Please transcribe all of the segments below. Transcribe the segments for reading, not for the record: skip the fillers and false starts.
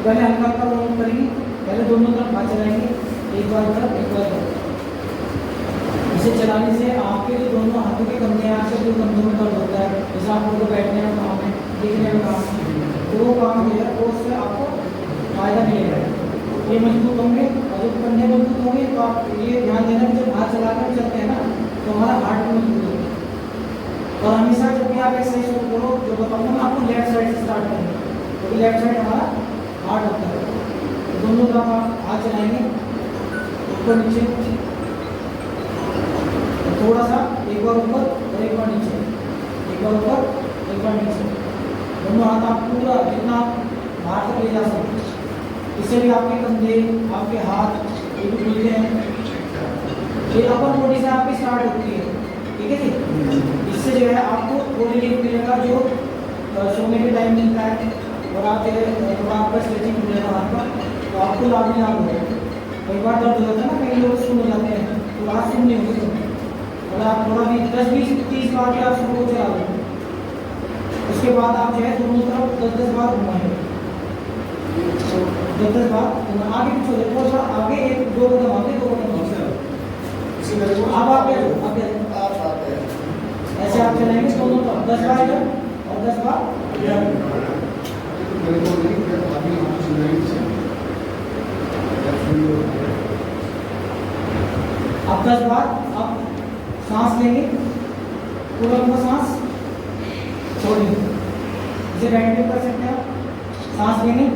पहले हल्का हल्का राउंड करेंगे, पहले दोनों तरफ हाथ चलाएंगे, एक बार तरफ एक बार तरफ। इसे चलाने से आपके जो दोनों हाथों के कंधे हैं, आपके जो कंधों में दर्द होता है, जैसे आप लोगों को बैठने में काम है, दिखने में काम है, तो वो काम जो है वो उससे आपको फायदा मिलेगा, ये मजबूत होंगे। और जब कंधे मजबूत होंगे तो आप ये ध्यान देना कि जब हाथ चलाकर चलते हैं ना तो हमारा हार्ट भी मजबूत होगा। और हमेशा जब भी आप एक्सरसाइज शुरू करो, जो बताऊँगा मैं आपको लेफ्ट साइड से स्टार्ट करेंगे, क्योंकि लेफ्ट साइड हमारा हार्ट होता है। तो दोनों तरफ आप हाथ चलाएंगे, ऊपर नीचे, थोड़ा सा, एक बार ऊपर और एक बार नीचे, एक बार ऊपर एक बार नीचे, दोनों हाथ आप पूरा जितना बाहर तक ले जा सकते हैं। इससे भी आपके कंधे, आपके हाथ ये भी खुलते हैं। ये अपर बॉडी से आपकी स्टार्ट होती है, ठीक है जी। इससे जो है आपको थोड़ी रिलीफ मिलेगा, जो सोने के टाइम मिलता है, और आप थोड़ा आपका स्ट्रेचिंग मिलेगा हाथ का, तो आपको लाभ ही लाभ होगा। कई बार दर्द हो जाता है ना, कई लोग सुन हो जाते हैं, तो आज सुन नहीं होगी। अगर आप थोड़ा भी 10, 20, 30 बार भी आप शुरू चला लो, उसके बाद आप जो है दोनों तरफ 10-10 बार घुमाएंगे, 10-10 बार आगे पीछे थोड़ा सा आगे, एक दो कदम आगे, दो कदम आगे। अब आप ऐसे आप चलाएंगे दोनों तरफ 10 बार इधर और 10 बार इधर। अब 10 बार आप सांस लेंगे, पूरा लंबा सांस छोड़ेंगे, इसे बैठ कर सकते हैं आप। सांस लेंगे,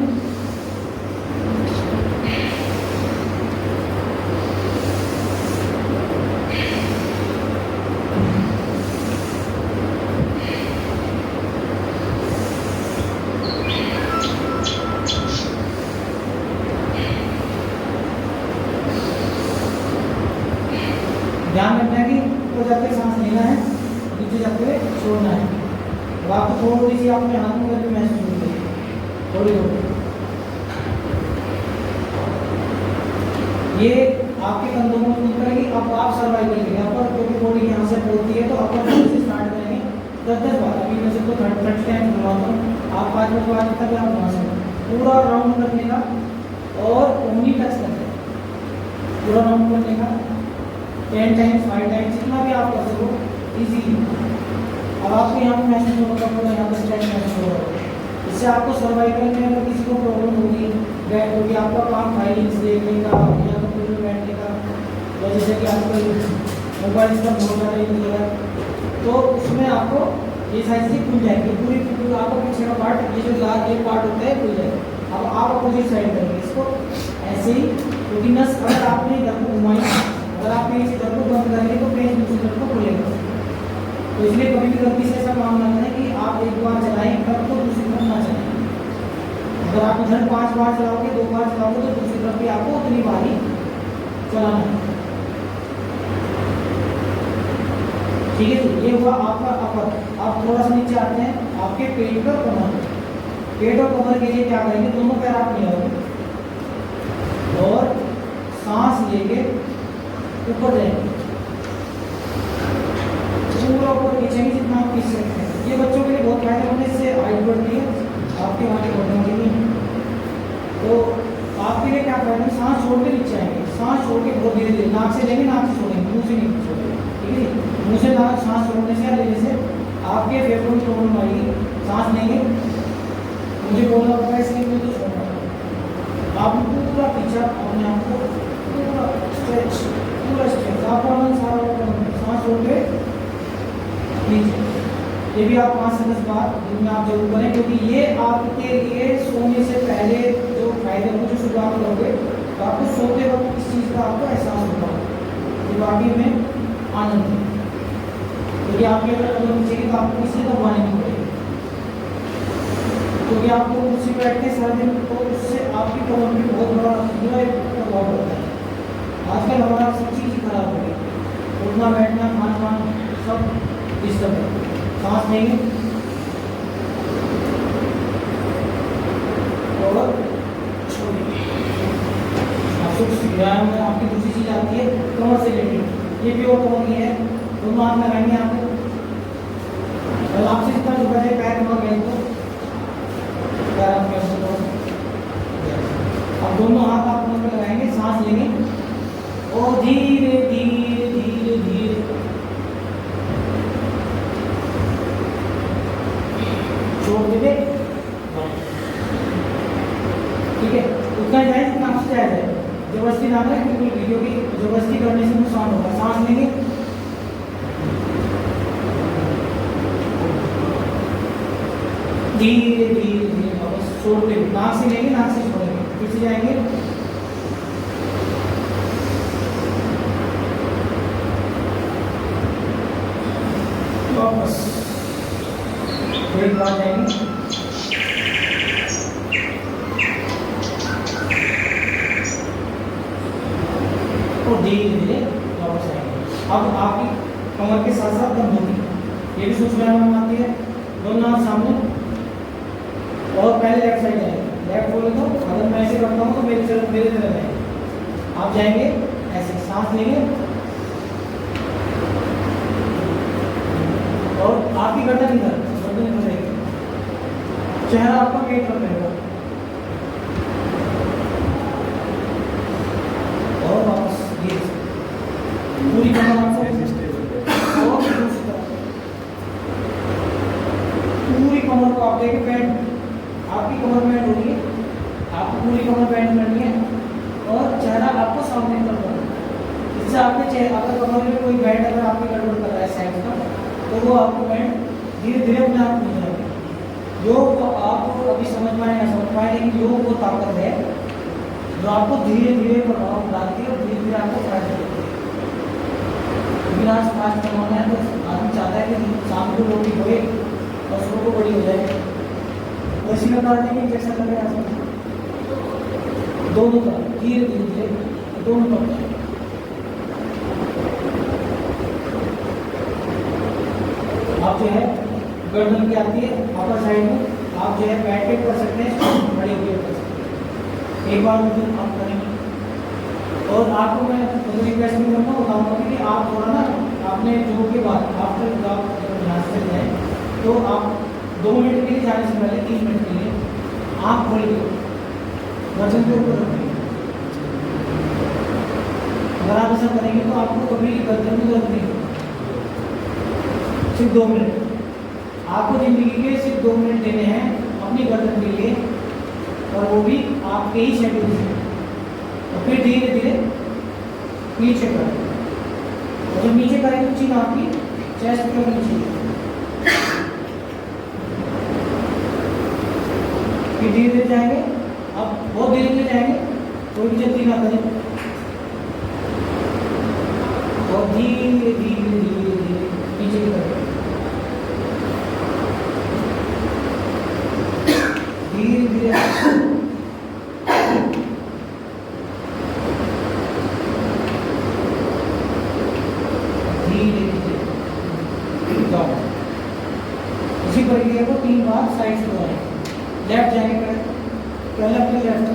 ध्यान रखना है कि ऊपर जाते हुए सांस लेना है, नीचे जाते हुए छोड़ना है। और आपको थोड़ी सी अपने हाथ में करके महसूस होगी, थोड़ी थोड़ी। ये आपके कंधों को मजबूत करेगी। अब आप सर्वाइव करेंगे अपर, क्योंकि बॉडी यहाँ से बोलती है, तो अपर बॉडी से स्टार्ट करेंगे 10-10 बार। अभी मैं सबको 30 टाइम घुमाता हूँ, आप 5 बार तक आप घुमा सकते हैं। पूरा राउंड करने का और उंगली टच करने का, पूरा राउंड करने का 10 टाइम्स 5 टाइम्स, जितना भी आप कर सको इजीली। अब आपको यहाँ पे महसूस होगा, पूरा यहाँ पर स्ट्रेच महसूस होगा। इससे आपको सर्वाइकल में अगर किसी को प्रॉब्लम होगी, बैठ होगी, आपका काम फाइलिंग्स देखने का या कंप्यूटर में बैठने का, या जैसे कि आजकल मोबाइल का बहुत ज़्यादा यूज हो रहा है, तो उसमें आपको ये साइज से खुल जाएगी पूरी, आपको पीछे का पार्ट, ये जो लार्ज ये पार्ट होता है खुल जाएगा। अब आप अपोजिट साइड करेंगे इसको ऐसे ही, क्योंकि नस अगर आपने इधर को घुमाई, अगर आप इस इधर को बंद करेंगे तो पेज दूसरी तरफ को खुलेगा। तो इसलिए कभी भी गलती से ऐसा काम ना करें कि आप एक बार चलाएं तब तो दूसरी तरफ ना चलाएं। अगर आप इधर 5 बार चलाओगे, 2 बार चलाओगे, तो दूसरी तरफ भी आपको उतनी बार ही चलाना है, ठीक है। तो ये हुआ आपका अपर। आप थोड़ा सा नीचे आते हैं, आपके पेट का कमर। पेट और कमर के लिए क्या करेंगे, दोनों पैर आप मिलाओगे और सांस लेके ऊपर जाएंगे, पूरा ऊपर खींचेंगे जितना आप खींच सकते हैं। ये बच्चों के लिए बहुत फायदेमंद है, इससे हाइट बढ़ती है, आपके वहाँ के बढ़ने के लिए। तो आपके लिए क्या करना है, सांस छोड़ के नीचे आएंगे, सांस छोड़ के बहुत धीरे धीरे, नाक से लेंगे, नाक से छोड़ेंगे, मुंह से नहीं छोड़ेंगे, ठीक है। मुंह से नाक सांस छोड़ने से या लेने से आपके फेफड़ों में प्रॉब्लम आएगी। सांस लेंगे, मुझे बोलना पड़ता है इसलिए मुझे तो छोड़ना, आप पूरा खींचा अपने आप को, पूरा स्ट्रेच, पूरा स्ट्रेच, आपका मन सारा सांस छोड़ के नीचे। ये भी आप 5 से 10 बार दिन में आप जरूर करें, क्योंकि ये आपके लिए सोने से पहले जो फायदे होंगे, जो शुरुआत करोगे, तो आपको सोते वक्त इस चीज़ का आपको एहसास होगा कि वाकई में आनंद है। क्योंकि आपके अगर कदम नीचे की तो आपको किसी दबाने नहीं पड़ेगी, क्योंकि आपको कुर्सी बैठते हैं सारा दिन, तो उससे आपकी कमर में बहुत बड़ा प्रभाव पड़ता है। आजकल हमारा सब चीज़ ही खराब हो गई, उठना बैठना खान पान सब डिस्टर्ब है। सांस लेंगे और व्यायाम में आपकी दूसरी चीज आती है कमर से रिलेटेड। ये प्योर कमर की है, दोनों हाथ लगाएंगे आपको, और आपसे जितना झुका जाए पैर कमर गए तो पैर आप अब दोनों हाथ आप कमर पे लगाएंगे, सांस लेंगे और धीरे धीरे धीरे धीरे छोड़ देंगे। ठीक है, उतना जाए जितना आपसे जाए जाए, जबरदस्ती ना करें बिल्कुल भी, क्योंकि जबरदस्ती करने से नुकसान होगा। सांस लेंगे, धीरे धीरे धीरे वापस छोड़ देंगे, नाक से लेंगे, नाक से छोड़ेंगे, फिर से जाएंगे, वापस थोड़ी बार जाएंगे, और धीरे धीरे वापस आएंगे। अब आपकी कमर के साथ साथ दम होती है, ये भी सूक्ष्म व्यायाम आती है। दोनों हाथ सामने और पहले लेफ्ट साइड जाएंगे, लेफ्ट बोले तो अगर मैं ऐसे करता हूँ तो मेरे तरफ जाएंगे, आप जाएंगे ऐसे, सांस लेंगे और आपकी गर्दन इधर रहेगी, चेहरा आपका पेट पर रहेगा, और वापस ये पूरी कमर आपको, और दूसरी तरफ पूरी कमर को आप देखें, बैंड आपकी कमर बैंड हो रही है, आपको पूरी कमर बैंड करनी है और चेहरा आपको सामने कर रहा है। इससे आपके चेहरे, अगर कमर में कोई बैंड अगर आपकी गड़बड़ कर रहा है साइड का, तो वो आपको बैंड धीरे धीरे अपने आप मिल जाएगा। योग को आप अभी समझ पाए ना समझ पाए, लेकिन योग वो ताकत है जो आपको धीरे धीरे प्रभाव डालती है और धीरे धीरे आपको फायदा देती है। विनाश फास्ट कमाना है तो आदमी चाहता है कि शाम को रोटी होए और सुबह को बड़ी हो जाए, उसी में काटने की इंजेक्शन लगेगा, दोनों तरफ धीरे धीरे धीरे दोनों तरफ। आप जो है गर्दन की आती है अपर साइड में, आप जो है बैठ के कर सकते हैं, खड़े होकर कर सकते हैं। एक बार मुझे आप करेंगे और आपको मैं रिक्वेस्ट भी करूँगा, बताऊँगा कि आप थोड़ा ना आपने जो के बाद आफ्टर जब आप यहाँ से जाए तो आप 2 मिनट के लिए जाने से पहले 3 मिनट के लिए आँख खोलिए, वजन के ऊपर रखिए। अगर आप ऐसा करेंगे तो आपको कभी गर्दन में दर्द नहीं होगा। सिर्फ 2 मिनट आपको जिंदगी के सिर्फ 2 मिनट देने हैं अपनी गर्दन के लिए, और वो भी आपके ही शेड्यूल से। और फिर धीरे धीरे नीचे करें, और जब नीचे करें तो चीज आपकी चेस्ट पर नीचे, फिर धीरे धीरे जाएंगे। अब बहुत धीरे धीरे जाएंगे, कोई भी जल्दी ना करें, और धीरे धीरे धीरे धीरे नीचे की तरफ, धीरे धीरे धीरे धीरे जाओ। इसी प्रक्रिया को 3 बार साइड से दोहराएं। लेफ्ट जाएंगे, पहले अपने लेफ्ट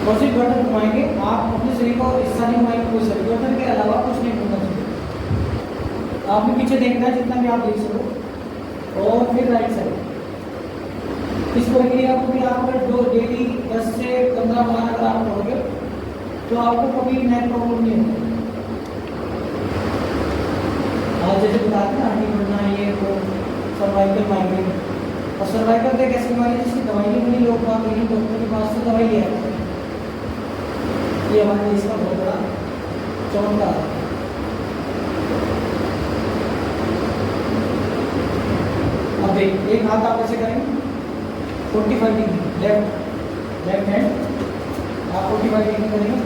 और सिर्फ गर्दन घुमाएंगे। आप अपने शरीर को हिस्सा नहीं घुमाएंगे, कोई शरीर गर्दन के अलावा कुछ नहीं घूमना चाहिए। आपने पीछे देखना है जितना भी आप देख सको, और फिर राइट साइड। इस प्रक्रिया को भी आप अगर डेली 10 से 15 बार अगर आप करोगे तो आपको कभी नेक प्रॉब्लम नहीं होगा। और जैसे बताते हैं हड्डी बढ़ना, ये वो सर्वाइकल माइग्रेन, और सर्वाइकल एक ऐसी बीमारी जिसकी दवाई नहीं मिली, लोग बात लेकिन डॉक्टर के पास से दवाई लिया। ये हमारे देश का बहुत बड़ा चमत्कार है। अब एक हाथ आप ऐसे करेंगे 45 डिग्री, लेफ्ट हैंड आप 45 डिग्री करेंगे,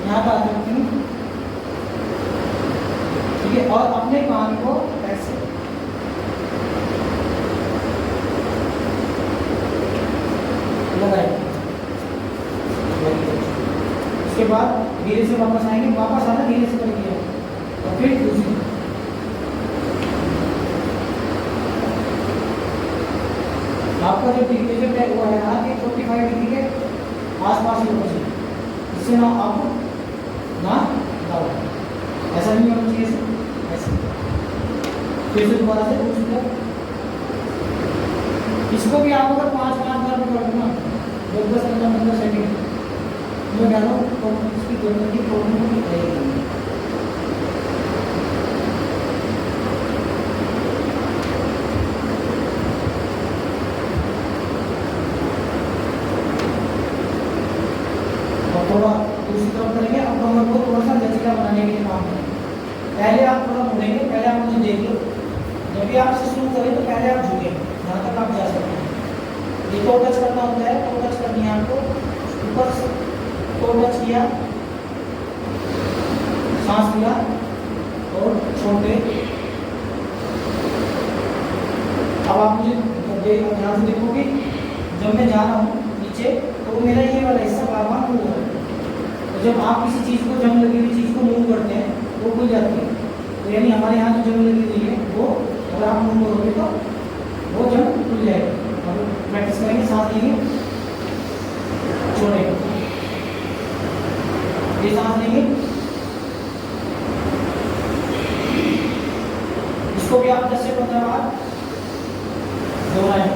यहाँ पर हाथ रखेंगे, ठीक है, और अपने कान को ऐसे लगाएंगे। उसके बाद धीरे से वापस आएंगे, वापस आना धीरे से करेंगे, और फिर दूसरी आपका जो टेम्परेचर तय हुआ है ना कि 45 डिग्री के आसपास ही होना चाहिए, इससे ना आपको ना दबाव, ऐसा नहीं होना चाहिए, ऐसे। फिर से दोबारा से दूसरी तरफ, इसको भी आप अगर 5-5 बार भी कर देना 10-15 सेकंड में डालो तो इसकी गर्दन की प्रॉब्लम नहीं रहेगी। थोड़ा दूसरी तरफ करेंगे। अब कमर को थोड़ा सा लचीला बनाने के लिए काम करें। पहले आप थोड़ा मुड़ेंगे, पहले आप मुझे देख लो। जब भी आप शुरू करें तो पहले आप झुकें, जहाँ तक आप जा सकते हैं। ये तो टच करना होता है, तो टच करनी है आपको। ऊपर तो टच किया, सांस लिया और छोड़े। अब आप मुझे ध्यान से देखोगे, जब मैं जा रहा हूँ नीचे तो मेरा ये वाला हिस्सा बार बार मूव हो रहा है। तो जब आप किसी चीज़ को, जंग लगी हुई चीज़ को मूव करते हैं वो खुल जाती है। तो यानी हमारे यहाँ जो जंग लगी हुई है वो अगर आप मूव करोगे तो वो जंग खुल जाएगी। अब प्रैक्टिस करेंगे, सांस लेंगे, छोड़ेंगे, ये सांस लेंगे, इसको भी आप 10 से 15 बार दोहराएं।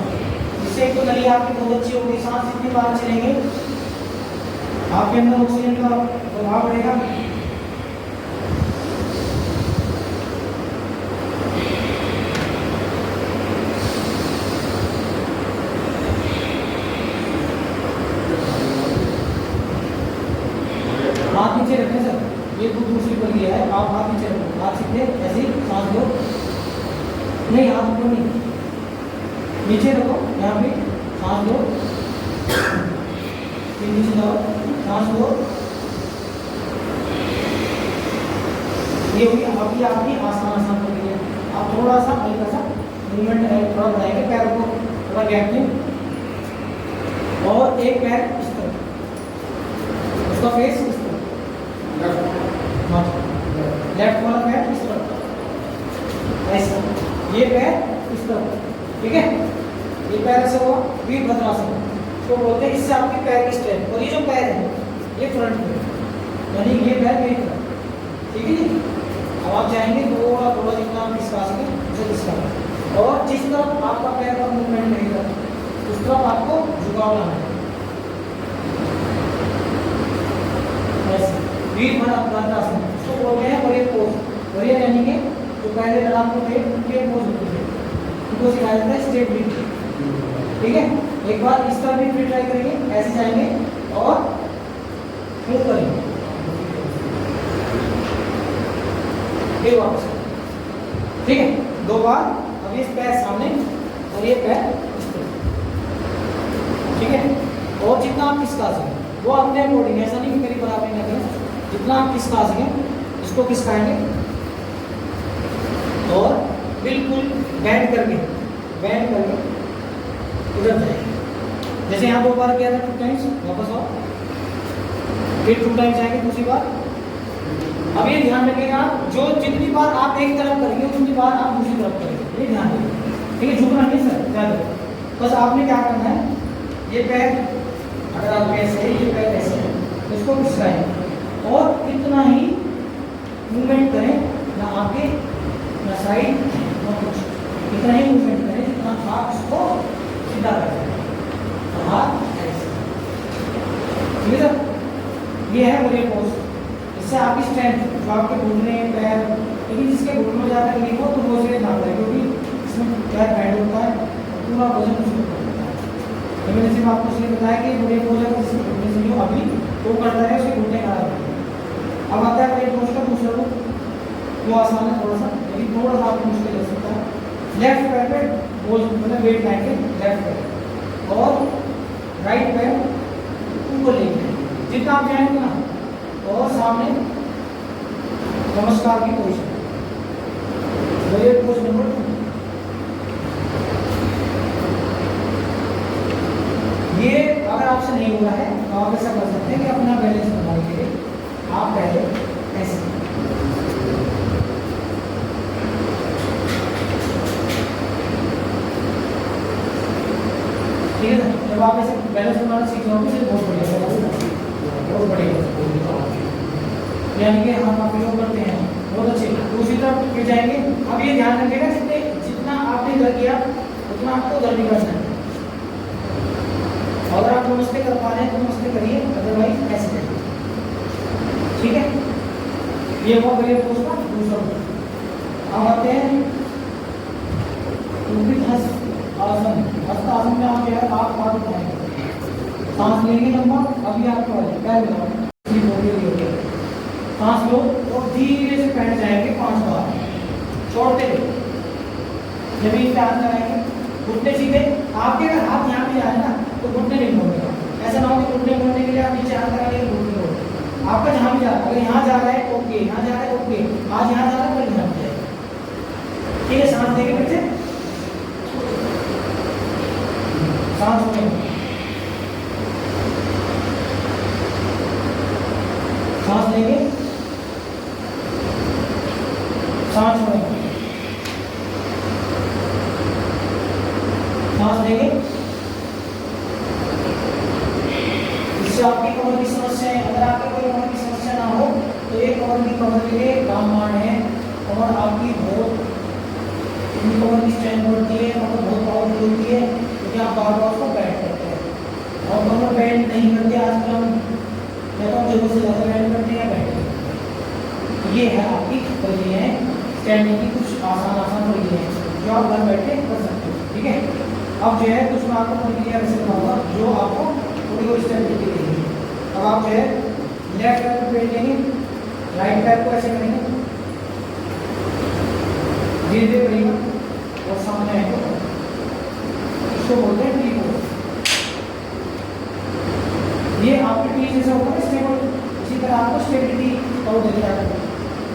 इससे एक तो नली आपकी बहुत अच्छी होगी। सांस जितनी बार चलेंगे आपके अंदर ऑक्सीजन का प्रभाव बढ़ेगा। हाथ नीचे रखें सर, ये खुद दूसरी पर गया है। आप हाथ नीचे रखो, हाथ सीधे ऐसे ही सांस लो। नहीं, हाथ ऊपर नहीं, नीचे रखो, यहाँ पे सांस लो, फिर नीचे जाओ, सांस लो। ये होगी आपकी आसान प्रक्रिया। आप थोड़ा सा हल्का सा मूवमेंट थोड़ा बढ़ाएंगे, पैर को थोड़ा गैप दें और एक पैर इस तरफ, उसका फेस इस तरफ, लेफ्ट वाला पैर इस तरफ, ऐसा, ये पैर इस तरफ, ठीक है। ये पैर ऐसे हुआ, वीरभद्रासन तो बोलते हैं। इससे आपके पैर की स्ट्रेंथ, और ये जो पैर है ये फ्रंट में, यानी ये पैर मेरी तरफ, ठीक है जी। अब आप चाहेंगे थोड़ा थोड़ा जितना आप खिसका सकें उसे खिसका, और जिस तरफ आपका पैर का मूवमेंट नहीं करता उस तरफ आपको झुकाव लाना है। ऐसे वीरभद्रासन इसको बोलते हैं वॉरियर पोज। वॉरियर यानी कि जो पहले लड़ाकू थे उनके पोज होते थे, उनको सिखाया जाता है स्ट्रेट ब्रीथ, ठीक है। एक बार इस तरह भी फिर ट्राई करेंगे, ऐसे जाएंगे और मूव करेंगे, फिर वापस, ठीक है। 2 बार। अब ये पैर सामने और ये पैर इस तरफ, ठीक है। और जितना आप खिसका सकें वो अपने अकॉर्डिंग, ऐसा नहीं कि मेरी बराबरी ना करें, जितना आप खिसका सकें इसको खिसकाएंगे और बिल्कुल बैंड करके उधर जाएंगे। जैसे यहाँ 2 बार किया था, 2 टाइम्स, वापस आओ, फिर 2 टाइम्स आएंगे दूसरी बार। अब ये ध्यान रखिएगा, जो जितनी बार आप एक तरफ करेंगे उतनी बार आप दूसरी तरफ करेंगे, ये ध्यान रखिएगा, ठीक है। झुकना नहीं सर, ज़्यादा। बस आपने क्या करना है, ये पैर अगर आप ऐसे है, ये पैर ऐसे है, इसको खिसकाएं और इतना ही मूवमेंट करें, ना आगे ना साइड ना कुछ, इतना ही मूवमेंट करें जितना आप इसको सीधा करें। हाथ ऐसे, ठीक है सर। ये है वॉरियर पोज। इससे आपकी स्ट्रेंथ, जो आपके घुटने पैर, लेकिन जिसके घुटनों ज़्यादा तकलीफ हो तो वो से भागता है, क्योंकि इसमें पैर बैंड होता है, पूरा वजन उसमें होता है। तो मैंने सिर्फ आपको इसलिए बताया कि वॉरियर पोज है, जिसके घुटने से जो अभी वो करता है उसके घुटने खराब होते हैं। अब आता है वॉरियर पोज का दूसरा रूप, वो आसान है थोड़ा सा, लेकिन थोड़ा सा आपको मुश्किल हो सकता है। लेफ्ट पैर पे बोझ मतलब वेट लाएंगे, लेफ्ट पैर और राइट पैर ऊपर लेंगे, जितना आप जाएंगे ना, और सामने नमस्कार की पोजीशन, वॉरियर पोज नंबर 2। ये अगर आपसे नहीं हुआ है तो आप ऐसा कर सकते हैं कि अपना बैलेंस बनाने के लिए आप पहले ऐसे, ठीक है ना। जब आप ऐसे बैलेंस बनाना सीख जाओगे तो बहुत बढ़िया, यानी कि हम आप लोग करते हैं बहुत अच्छे। दूसरी तरफ फिर जाएंगे। अब ये ध्यान रखिएगा, जितना आपने इधर किया उतना आपको उधर भी करना है। अगर आप नमस्ते कर पा रहे हैं तो नमस्ते करिए, अदरवाइज ऐसे करिए। ठीक है, ये हुआ पहले पोज का दूसरा। अब आते हैं हस्त आसन। हस्त आसन में आप जो है आप हाथ उठाएंगे, सांस लेंगे लंबा। अभी आपको पैर मिलाओ, सांस लो और धीरे से बैठ जाएंगे 5 बार छोड़ते हुए। जमीन पे हाथ लगाएंगे, घुटने सीधे। आपके अगर हाथ यहाँ पे जा रहे हैं ना तो घुटने नहीं मोड़ेगा। ऐसा ना हो कि घुटने मोड़ने के लिए आप नीचे हाथ लगा लेंगे, घुटने मोड़। आपका जहाँ भी जा रहा है, अगर यहाँ जा रहा है ओके, यहाँ जा रहा है ओके, आज यहाँ जा रहा है कल यहाँ पे जाएगा। ठीक है, सांस लेंगे फिर से, सांस छोड़ेंगे, सांस लेंगे, सांस छोड़ेंगे, सांस लेंगे। इससे आपकी कमर की समस्या है। अगर आपकी कोई कमर की समस्या ना हो तो ये कमर के लिए रामबाण है। कमर आपकी बहुत, कमर की स्ट्रेंथ बढ़ती है, कमर बहुत पावरफुल होती है क्योंकि आप बार बार उसको बैंड करते हैं। और कमर बैंड नहीं करते आजकल हम, मैं तो जरूर से ज़्यादा बैंड करते हैं बैंड। ये है आपकी प्रक्रिया है स्टैंडिंग की, कुछ आसान प्रक्रिया है जो आप घर बैठे कर सकते हो। ठीक है, अब जो है कुछ मैं आपको प्रक्रिया वैसे बताऊंगा जो आपको थोड़ी बहुत स्टेप देती रहेगी। अब आप जो है लेफ्ट पैर को पेट लेंगे, राइट पैर को ऐसे करेंगे, धीरे धीरे करेंगे और सामने आएंगे। इसको बोलते हैं टी पोज। ये आपके टी जैसा होगा ना स्टेबल, इसी तरह आपको स्टेबिलिटी और देता है।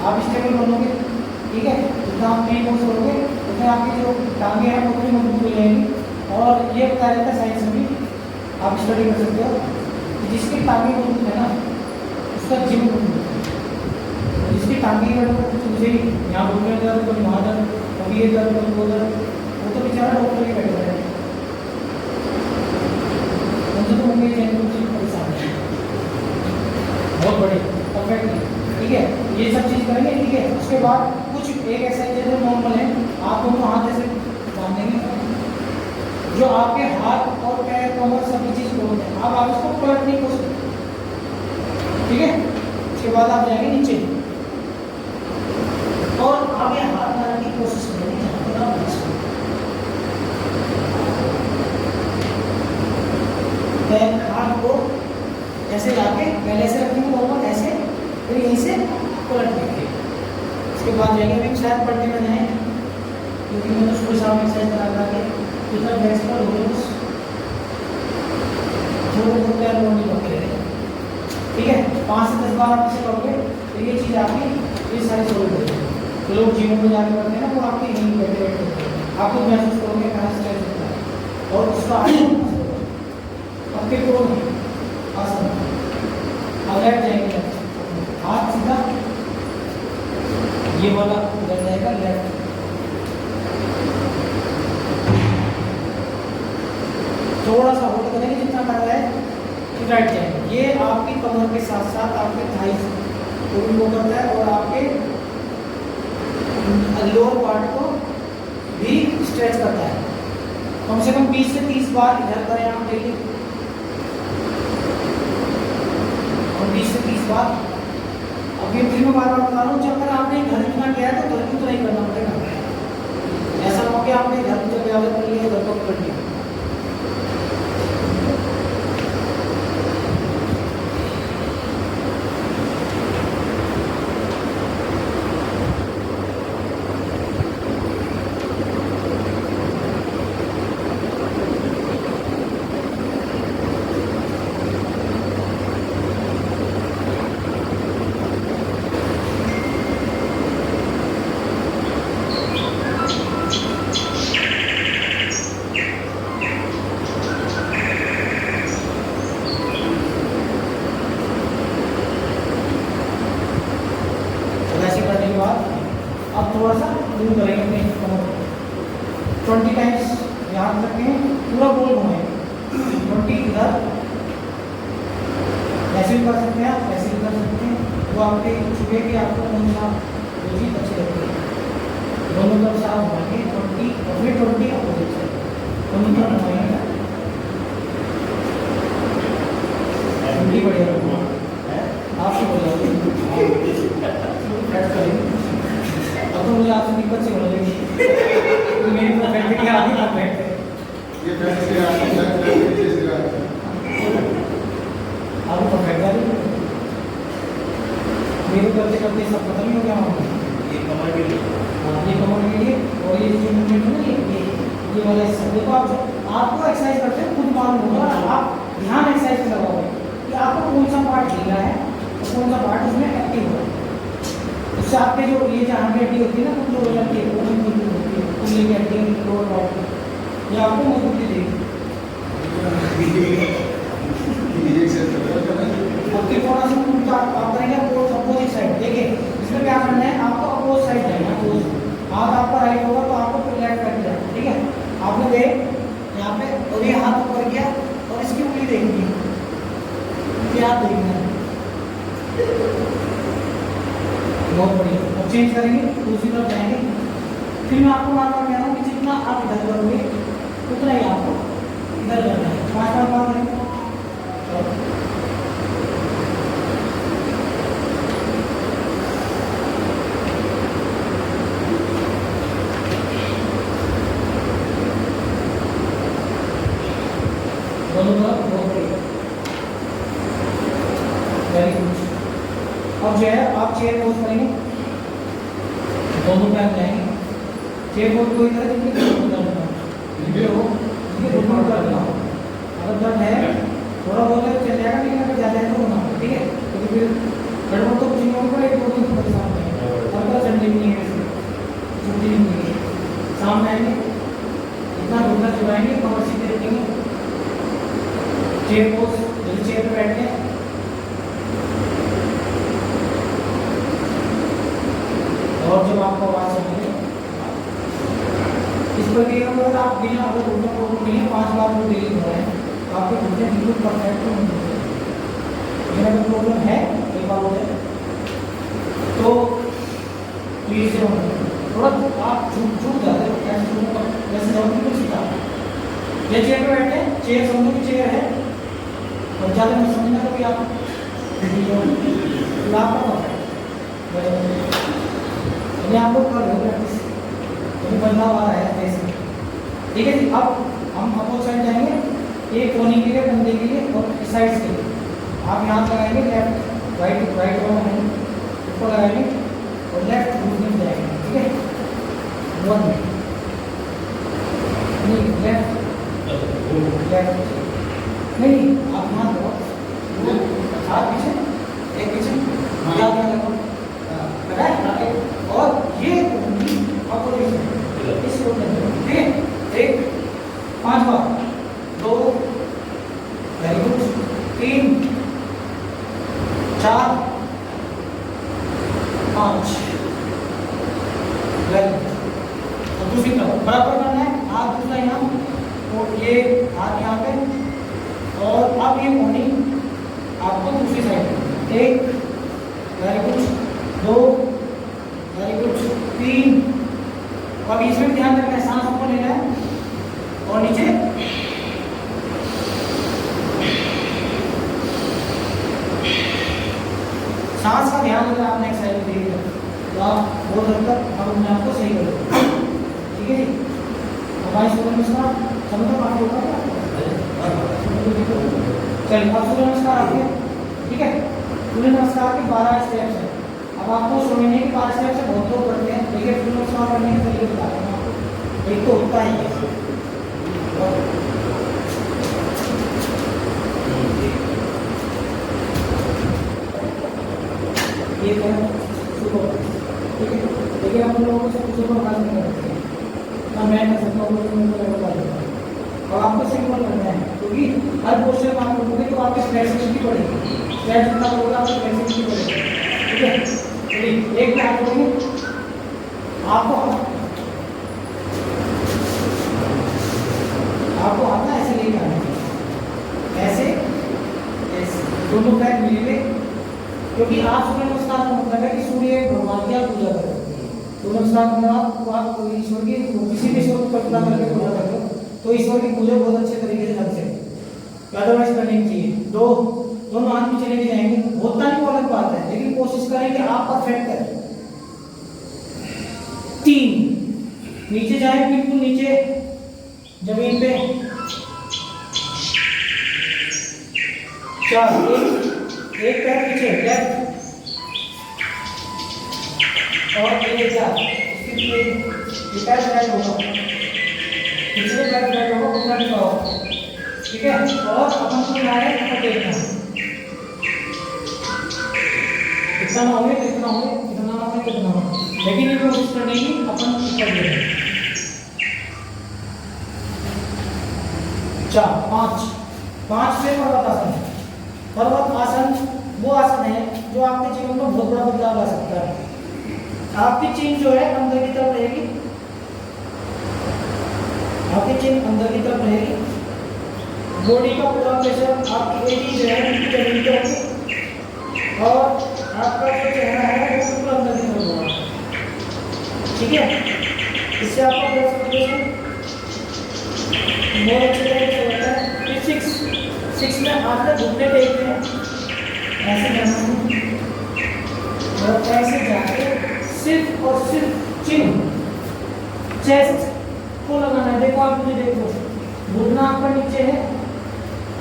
आप स्टेबल बनोगे, ठीक है, जितना आप टी पोज करोगे उतना आपकी जो टांगे हैं उतनी मजबूत हो जाएंगी। और ये बताया जाता है साइंस में भी, आप स्टडी कर सकते हो, जिसकी टांगे मजबूत है ना उसका जिम मजबूत है। जिसकी टांगे मुझे यहाँ घुटने दर्द, कभी वहाँ दर्द, कभी ये दर्द, कभी वो दर्द, वो तो बेचारा डॉक्टर ही बैठे हैं, उनसे तो उनके परेशान है बहुत बड़े परफेक्टली। ठीक है, ये सब चीज़ करेंगे। ठीक है, उसके बाद कुछ एक एक्सरसाइज जो नॉर्मल है, आप दोनों हाथ ऐसे बांधेंगे जो आपके हाथ और पैर कमर सभी चीज खोलते हैं। अब आप इसको पलटने की कोशिश करें। ठीक है, उसके बाद आप जाएंगे नीचे और आगे हाथ डालने की कोशिश करेंगे जहाँ पर आप पैर हाथ को ऐसे लाके पहले ऐसे रखेंगे नॉर्मल ऐसे, फिर यहीं से पलट देंगे। उसके बाद जाएंगे, अभी शायद पलटने में जाए क्योंकि मैंने सुबह शाम एक्सरसाइज करा के जितना गैस पर हो बस थोड़े थोड़े पैर नहीं करते रहे। ठीक है, 5 से 10 बार आप इसे करोगे तो ये चीज़ आपकी ये सारी सोल्व हो जाएगी। तो लोग जिम में जाके करते हैं ना, वो आपके यहीं बैठे बैठे आप खुद महसूस करोगे कहाँ स्ट्रेस होता है और उसका आपके कौन है आसन। अब लेट जाएंगे, हाथ सीधा, ये वाला उधर जाएगा लेफ्ट, थोड़ा सा होल्ड करेंगे जितना कर रहा है, फिर राइट जाएंगे। ये आपकी कमर के साथ साथ आपके थाइस को भी वो करता है और आपके लोअर पार्ट को भी स्ट्रेच करता है। कम से कम 20 से 30 बार इधर करें आप डेली और 20 से 30 बार। अब ये फिर मैं बार बार बता रहा हूँ, अगर आपने घर इतना किया है तो घर की तरह ही करना पड़ेगा। ऐसा ना हो कि आपने घर की जगह कर लिया घर को कर लिया। अब थोड़ा सा दूर करेंगे अपने कमर को 20 टाइम्स यहाँ रखें, पूरा गोल घुमाएंगे 20 इधर। ऐसे भी कर सकते हैं आप, ऐसे भी कर सकते हैं, वो आपके छुपे कि आपको कौन सा वो चीज़ अच्छी लगती है। दोनों तरफ से आप घुमाएंगे 20 और फिर 20 अपोजिट से दोनों तरफ घुमाएंगे। तिब्बत से बोलोगे तो मेरी परफेक्ट आगे परफेक्ट है ये फैक्ट से आता आपको परफेक्ट आ रही मेरे करते करते सब खत्म ही हो गया वहाँ ये कमर के लिए ये कमर के लिए और ये जो मूवमेंट है ना ये वाला हिस्सा देखो आप आपको एक्सरसाइज करते हैं खुद मालूम होगा आप ध्यान एक्सरसाइज पे लगाओगे कि आपको कौन सा पार्ट ढीला है और कौन सा पार्ट उसमें एक्टिव हो उससे आपके जो ये जहाँ पे हड्डी होती है ना कमजोर हो जाती है वो भी मजबूत होती है कुल्ले की हड्डी लोअर पार्ट की ये आपको मजबूती देगी त्रिकोणासन आप करेंगे अपोजिट साइड देखिए इसमें क्या करना है आपको अपोजिट साइड जाना है हाथ आपका राइट होगा तो आपको फिर लेफ्ट करके जाना ठीक है आपने देख यहाँ पे और ये हाथ ऊपर किया और इसकी उंगली देखनी है ये हाथ देखना है बहुत बढ़िया अब चेंज करेंगे दूसरी तरफ जाएंगे फिर मैं आपको बार बार कह रहा हूँ कि जितना आप इधर करोगे उतना ही आपको इधर करना है 5 बार करेंगे वेरी गुड अब जो है आप चेयर पोज करेंगे दोनों पैर जाएंगे चेयर पोज कोई तरह जितनी अगर दर्द है थोड़ा बहुत चल जाएगा लेकिन अगर ज़्यादा है तो होना ठीक है क्योंकि फिर गड़बड़ तो कुछ नहीं होगा एक दो दिन परेशान है और चलने नहीं है छुट्टी नहीं है सामने आएंगे इतना घुटना चुराएंगे कमर सीधे रखेंगे चेयर पोज जल्दी चेयर पे बैठते हैं और जब आपको आवाज सुनेंगे इस प्रक्रिया में अगर आप बिना अगर घुटनों को नहीं है 5 बार वो डेली हो रहे हैं तो आपके घुटने बिल्कुल परफेक्ट नहीं होंगे लेकिन अगर प्रॉब्लम है एक बार हो जाए तो प्लीज से थोड़ा आप झूठ जाते हो वैसे जाओ बिल्कुल सीधा ये चेयर पे बैठे चेयर समझो की चेयर है और ज़्यादा नहीं समझना कभी आप आप लोग कर रहे हो प्रैक्टिस तो बदलाव आ रहा है ऐसे ठीक है जी अब हम अपोज साइड जाएंगे एक कोनी के लिए बंदे के लिए और साइड्स के लिए आप यहाँ लगाएंगे लेफ्ट राइट राइट ऊपर लगाएंगे और लेफ्ट घूमने में जाएंगे ठीक है 1 मिनट नहीं लेफ्ट नहीं आप यहाँ दो हाथ पीछे एक पीछे याद रखो और ये अपोजिशन इस ठीक है एक 5 बार 2 वेरी गुड 3 4 5 वेरी गुड और दूसरी तरफ बराबर करना है हाथ दूसरा यहाँ और ये हाथ यहाँ पे और अब ये मोनी आपको दूसरी साइड एक वेरी गुड 2 वेरी गुड 3 और इसमें ध्यान रखना है सांस ऊपर लेना है और नीचे सांस का ध्यान अगर आपने एक्सरसाइज दी है तो आप बहुत हद तक अपने आप को सही करोगे ठीक है जी हमारी सूर्य नमस्कार समझो पाठ होगा चलिए अब सूर्य नमस्कार आपके ठीक है सूर्य नमस्कार के 12 स्टेप्स हैं अब आपको समझने के 5 स्टेप से बहुत लोग करते हैं लेकिन सूर्य नमस्कार करने के तरीके बता रहे हैं आपको एक तो होता ही है ये है सुबह ठीक है लेकिन आप लोगों को सब सुबह खास नहीं करते हैं मैं कर सकता हूँ और आपको सिंपल करना है क्योंकि हर पोस्टर में आप करोगे तो आपकी फ्लेक्सिबिलिटी बढ़ेगी स्ट्रेच जितना करोगे आपकी फ्लेक्सिबिलिटी बढ़ेगी ठीक है चलिए एक बार करोगे आपको आता है ऐसे लेके आना ऐसे ऐसे दोनों पैर मिलेंगे क्योंकि आप सूर्य नमस्कार का मतलब है कि सूर्य भगवान की आप पूजा करें सूर्य नमस्कार का मतलब आप ईश्वर की किसी भी ईश्वर को कल्पना करके पूजा करते हो तो ईश्वर की पूजा बहुत अच्छे तरीके से ढंग से अदरवाइज करनी चाहिए दोनों हाथ में चले जाएंगे होता नहीं वो अलग बात है लेकिन कोशिश करें कि आप परफेक्ट करें 3, नीचे जाए बिल्कुल नीचे जमीन पे, 4, एक पैर पीछे लेफ्ट और ये 4, ये पैर राइट होगा, पिछले पैर राइट होगा, घुटना नीचे होगा, ठीक है। और अपन को क्या है ऊपर देखना, कितना ना हो कितना हो कितना ना हो कितना हो, लेकिन ये कोशिश करनी है अपन ऊपर देखना। 4, 5 से पर्वत आसन। पर्वत आसन वो आसन है जो आपके जीवन में बहुत बड़ा बदलाव ला सकता है। आपकी चीन जो है अंदर की तरफ रहेगी, आपकी चीन अंदर की तरफ रहेगी, बॉडी का पूरा प्रेशर आपकी एडी जो है उनकी जमीन पे होगी और आपका जो चेहरा है वो बिल्कुल अंदर की तरफ होगा, ठीक है। इससे आपका ब्लड सर्कुलेशन बहुत अच्छे तरीके से होता है। फिर 6 में आपने घुटने टेकते हैं, ऐसे करना है और ऐसे जाके सिर्फ और सिर्फ चिन चेस्ट को लगाना है। देखो आप मुझे देखो, घुटना आपका नीचे है,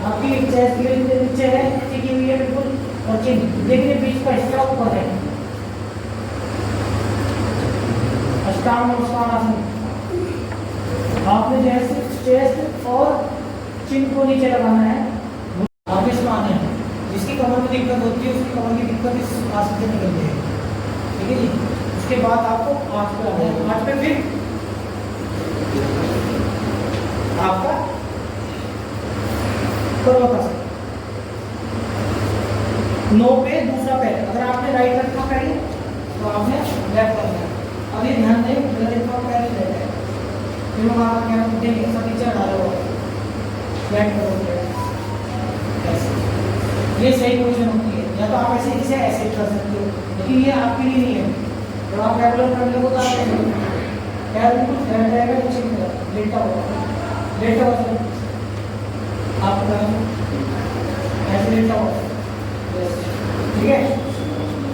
आपकी चेस्ट बिल्कुल नीचे है, टिकी हुई है बिल्कुल, और चिन देखिए बीच का हिस्सा ऊपर है। अष्टांग आसन आपने जो है सिर्फ चेस्ट और चिन को नीचे लगाना है। आप इसमें आते हैं, जिसकी कमर में दिक्कत होती है उसकी कमर की दिक्कत इस आसन से निकलती है, ठीक है जी। उसके बाद आपको 8 पे आना है, 8 पे फिर आपका पर्वत आसन। 9 पे दूसरा पैर, अगर आपने राइट रखना पैर तो आपने लेफ्ट रखना है। अभी ध्यान दें मेरा देखो पैर ही रहता है, फिर हम आपका क्या करते हैं ऐसा नीचे डाला हुआ फ्लैट करोगे ऐसे, ये सही पोजीशन होती है। या तो आप ऐसे इसे ऐसे कर सकते हो, लेकिन ये आपके लिए नहीं है। जब आप रेगुलर करने को तो आप ऐसे पैर बिल्कुल फ्लैट रहेगा, नीचे की तरफ लेटा हुआ आप ऐसे लेटा हुआ, ठीक है।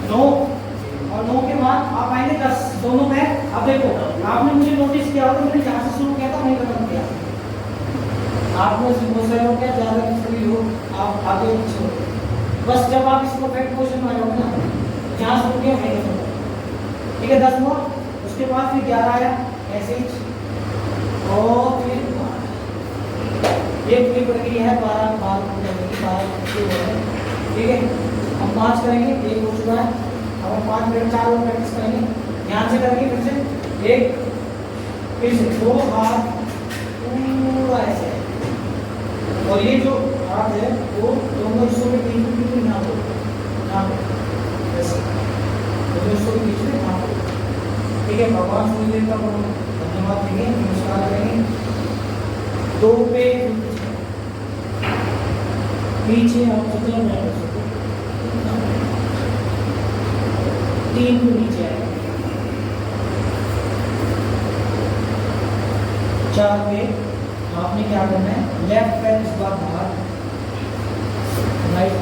9 और 9 के बाद आप आएंगे 10, दोनों पैर। अब देखो आपने मुझे नोटिस किया होगा, मैंने जहाँ से शुरू किया था वहीं खत्म किया। आपने बहुत सारे लोग क्या ज़्यादा सभी लोग आप आगे पीछे हो, बस जब आप इस परफेक्ट पोजीशन में आ जाओगे ना, जहाँ शुरू किया वहीं खत्म, ठीक है। 10 हुआ, उसके बाद फिर 11 आया ऐसे ही, और फिर ये पूरी प्रक्रिया है 12 ठीक है। हम 5 करेंगे, 1 हो चुका है। अब हम 5 मिनट 4 और प्रैक्टिस करेंगे, ध्यान से करेंगे। फिर से 1, फिर से 2 हाथ पूरा ऐसे, और ये जो हाथ है वो दोनों हिस्सों में बिल्कुल यहाँ हो ऐसे, दोनों हिस्सों के बीच में यहाँ हो, ठीक है। भगवान सूर्यदेव का धन्यवाद देंगे, नमस्कार करेंगे। 2 पे पीछे आप जितना मैं कर सकते, 3 को नीचे आए, 4 पे आपने क्या करना है, लेफ्ट पैर इस बार बाहर, राइट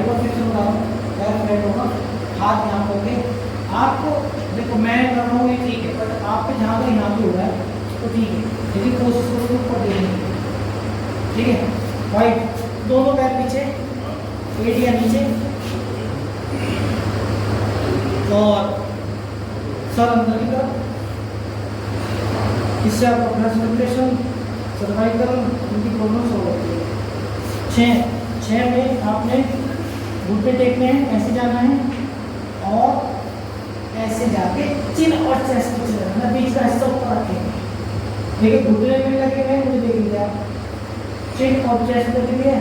ऊपर फिर से बनाओ, पैर फ्लैट होगा, हाथ यहाँ होंगे। आपको देखो मैं कर रहा हूँ ये ठीक है, बट आपके जहाँ पे यहाँ पे हो रहा है तो ठीक है, लेकिन कोशिश करो ऊपर देने की, ठीक है। राइट, दोनों पैर पीछे, एडिया नीचे और सर अंदर की तरफ। इससे आपका ब्लड सर्कुलेशन, सर्वाइकल उनकी प्रॉब्लम सॉल्व होती है। 6 में आपने घुटने टेकने हैं, ऐसे जाना है और ऐसे जाके चिन और चेस्ट को चलाना, बीच का हिस्सा ऊपर रखेंगे, ठीक है। घुटने में लगे हुए मुझे देख लीजिए आप, चिन और चेस्ट लगे हुए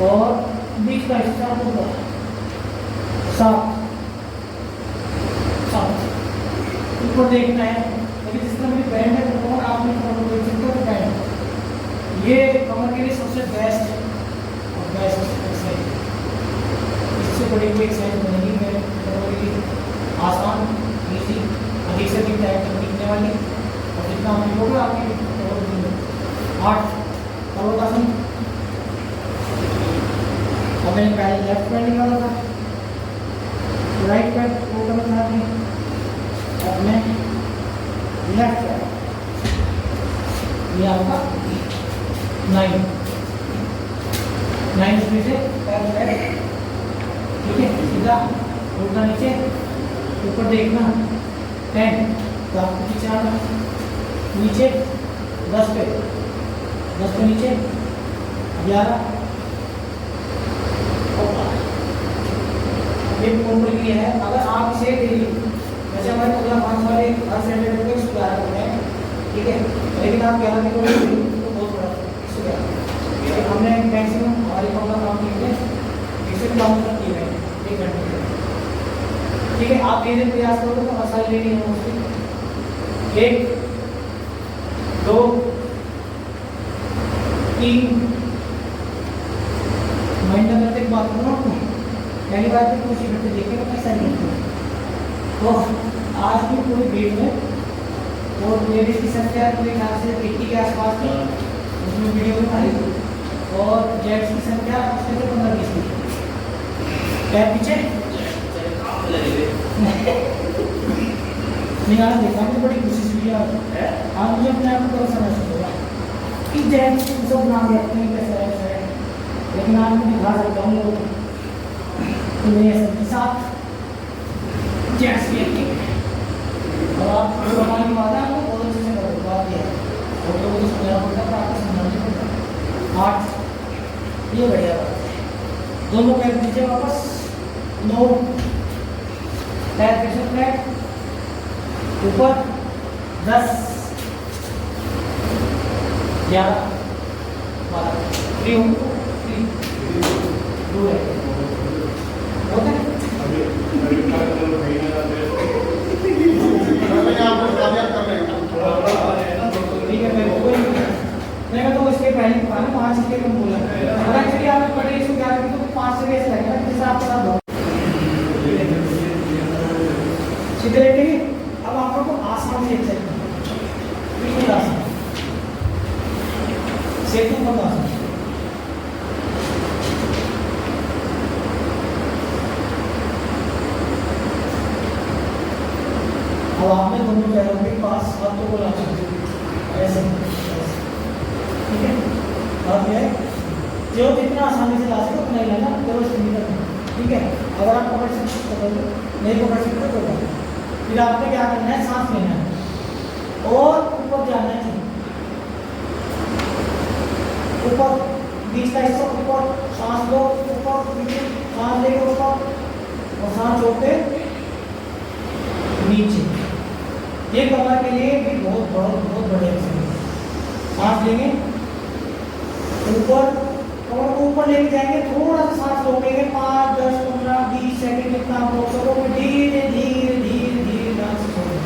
और बीच का हिस्सा ऊपर, 7 ऊपर देखना है। लेकिन जिस तरह मेरी बैंड है कमर, आपने कमर देख सकते हो बैंड, ये कमर के लिए सबसे बेस्ट और बेस्ट एक्सरसाइज, इससे बड़ी कोई एक्सरसाइज बनेगी मेरे कमर के लिए, आसान इजी, अधिक से अधिक टाइम तक दिखने वाली, और जितना आप लोग आपकी कमर दिन 8 पर्वतासन। अब मैंने पहले लेफ्ट पैर निकाला था, राइट पैर ऊपर उठा दें, अपने लेफ्ट पैर, ये आपका 9 डिग्री से पैर पैर, ठीक है, सीधा उल्टा नीचे, ऊपर देखना 10, तो आपको पीछे आना, नीचे 10 पे नीचे 11, ये ऊपर की है। अगर आप इसे डेली जैसे हमारे 15 वाले हर सैटरडे को 111 करते हैं, ठीक है, लेकिन आप 11 दिन को तो बहुत बड़ा 111, हमने मैक्सिमम हमारी प्रॉब्लम काम की है इससे कम तक की है 1 घंटे, ठीक है। आप 3 दिन प्रयास करोगे तो आसानी लेनी है उसकी 1 2 3 महीना करते बात करो, पहली बार तो कुछ घंटे देखेगा कैसा नहीं। तो आज भी पूरी भीड़ में और लेडीज की संख्या पूरे ख्याल से 80 के आसपास थी, उसमें वीडियो में आई थी, और जेंट्स की संख्या उसमें से 15-20 थी। पैर पीछे नहीं आज देखा मुझे बड़ी खुशी हुई है, आज मुझे अपने आप को समझ होगा कि जेंट्स सब नाम रखते हैं कैसे है, लेकिन आज मैं दिखा सकता हूँ तुम्हें सबके साथ जेंट्स भी एक्टिव है, और आप हमारी बात है आपको बहुत अच्छे से करो बात यह है, और तो मुझे समझाना पड़ता है, आपको समझाना पड़ता है। 8 ये बढ़िया बात है, दोनों पैर नीचे वापस, 9 पैर पीछे फ्लैट ऊपर, 10 11 12 फ्री हो फ्री दूर है होता है ठीक है। मैं तो इसके पहले 5 इसके कम बोला, और एक्चुअली आपने पढ़े इसको क्या करें तो 5 से कैसे लगेगा जैसे आपके साथ सीधे लेटेंगे। अब आप लोग को आसान से एक्सरसाइज बिल्कुल आसान से तो बहुत आसान। अब आपने दोनों पैरों के पास हाथों को ला सकते हो ऐसे, ठीक है। अब ये जो जितना आसानी से ला सके उतना ही लेना, केवल सीमित है, ठीक है। अगर आप पकड़ सकते हो नहीं पकड़ सकते तो फिर आपने क्या करना है, सांस लेना है और ऊपर जाना है, ऊपर बीच का हिस्सा ऊपर, सांस लो ऊपर, सांस लेके ऊपर और सांस छोड़ते नीचे। ये कमर के लिए भी बहुत बढ़िया एक्सरसाइज। सांस लेंगे ऊपर, कमर को ऊपर लेके जाएंगे, थोड़ा सा सांस रोकेंगे 5 10 15 20 सेकंड जितना आप रोक सको, धीरे धीरे धीरे धीरे सांस छोड़ें।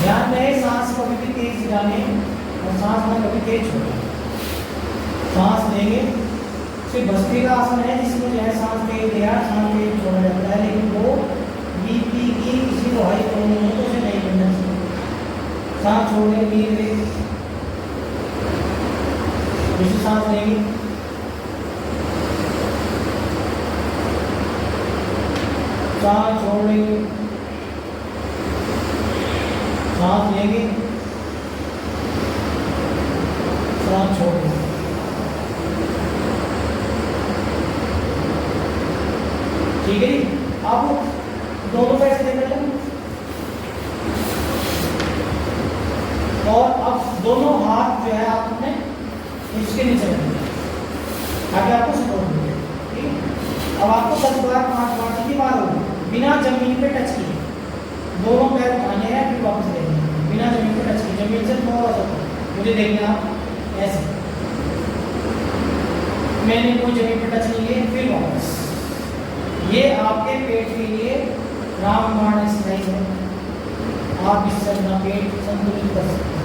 ध्यान रहे सांस कभी भी तेज जाने और सांस ना कभी तेज छोड़े। सांस लेंगे, सिर्फ भस्त्रिका आसन है जिसमें जो है सांस तेज लिया सांस तेज छोड़ा जाता है, लेकिन वो बीपी की किसी को हाई प्रॉब्लम हो तो उसे नहीं करना चाहिए। सांस छोड़ने धीरे दूसरी सांस लेंगे, सांस छोड़ लेंगे, सांस लेंगे, सांस छोड़ लेंगे, ठीक है। आप दोनों पैर से देख लें और अब दोनों हाथ जो है आपने इसके नीचे रखेंगे ताकि आपको सपोर्ट मिले, ठीक है। अब आपको 10 बार 5 बार की बार होगी बिना जमीन पे टच किए, दोनों पैर उठाने हैं फिर वापस लेने हैं बिना जमीन पे टच किए, जमीन से थोड़ा सा मुझे देखना आप ऐसे, मैंने कोई जमीन पे टच नहीं किया, फिर वापस। ये आपके पेट के लिए रामबाण एक्सरसाइज है, आप इससे अपना पेट संतुलित कर सकते हैं।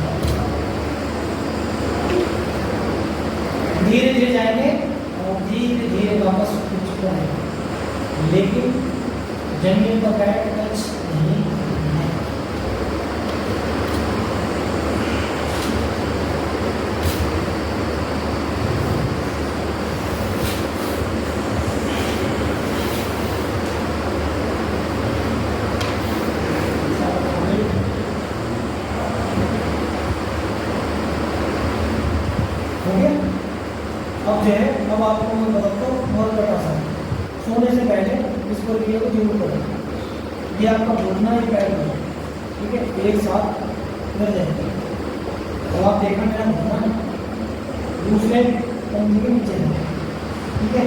धीरे धीरे जाएंगे और धीरे धीरे वापस कुछ आएंगे, लेकिन जमीन पर पैर टच नहीं है। जो है अब आपको मैं बताता हूँ बहुत बड़ा आसन। सोने से पहले इसको लिए को जरूर करें। ये आपका घुटना ही पैर होगा, ठीक है, एक साथ कर जाएंगे। अब आप देखना मेरा घुटना दूसरे पंजे के नीचे है, ठीक है,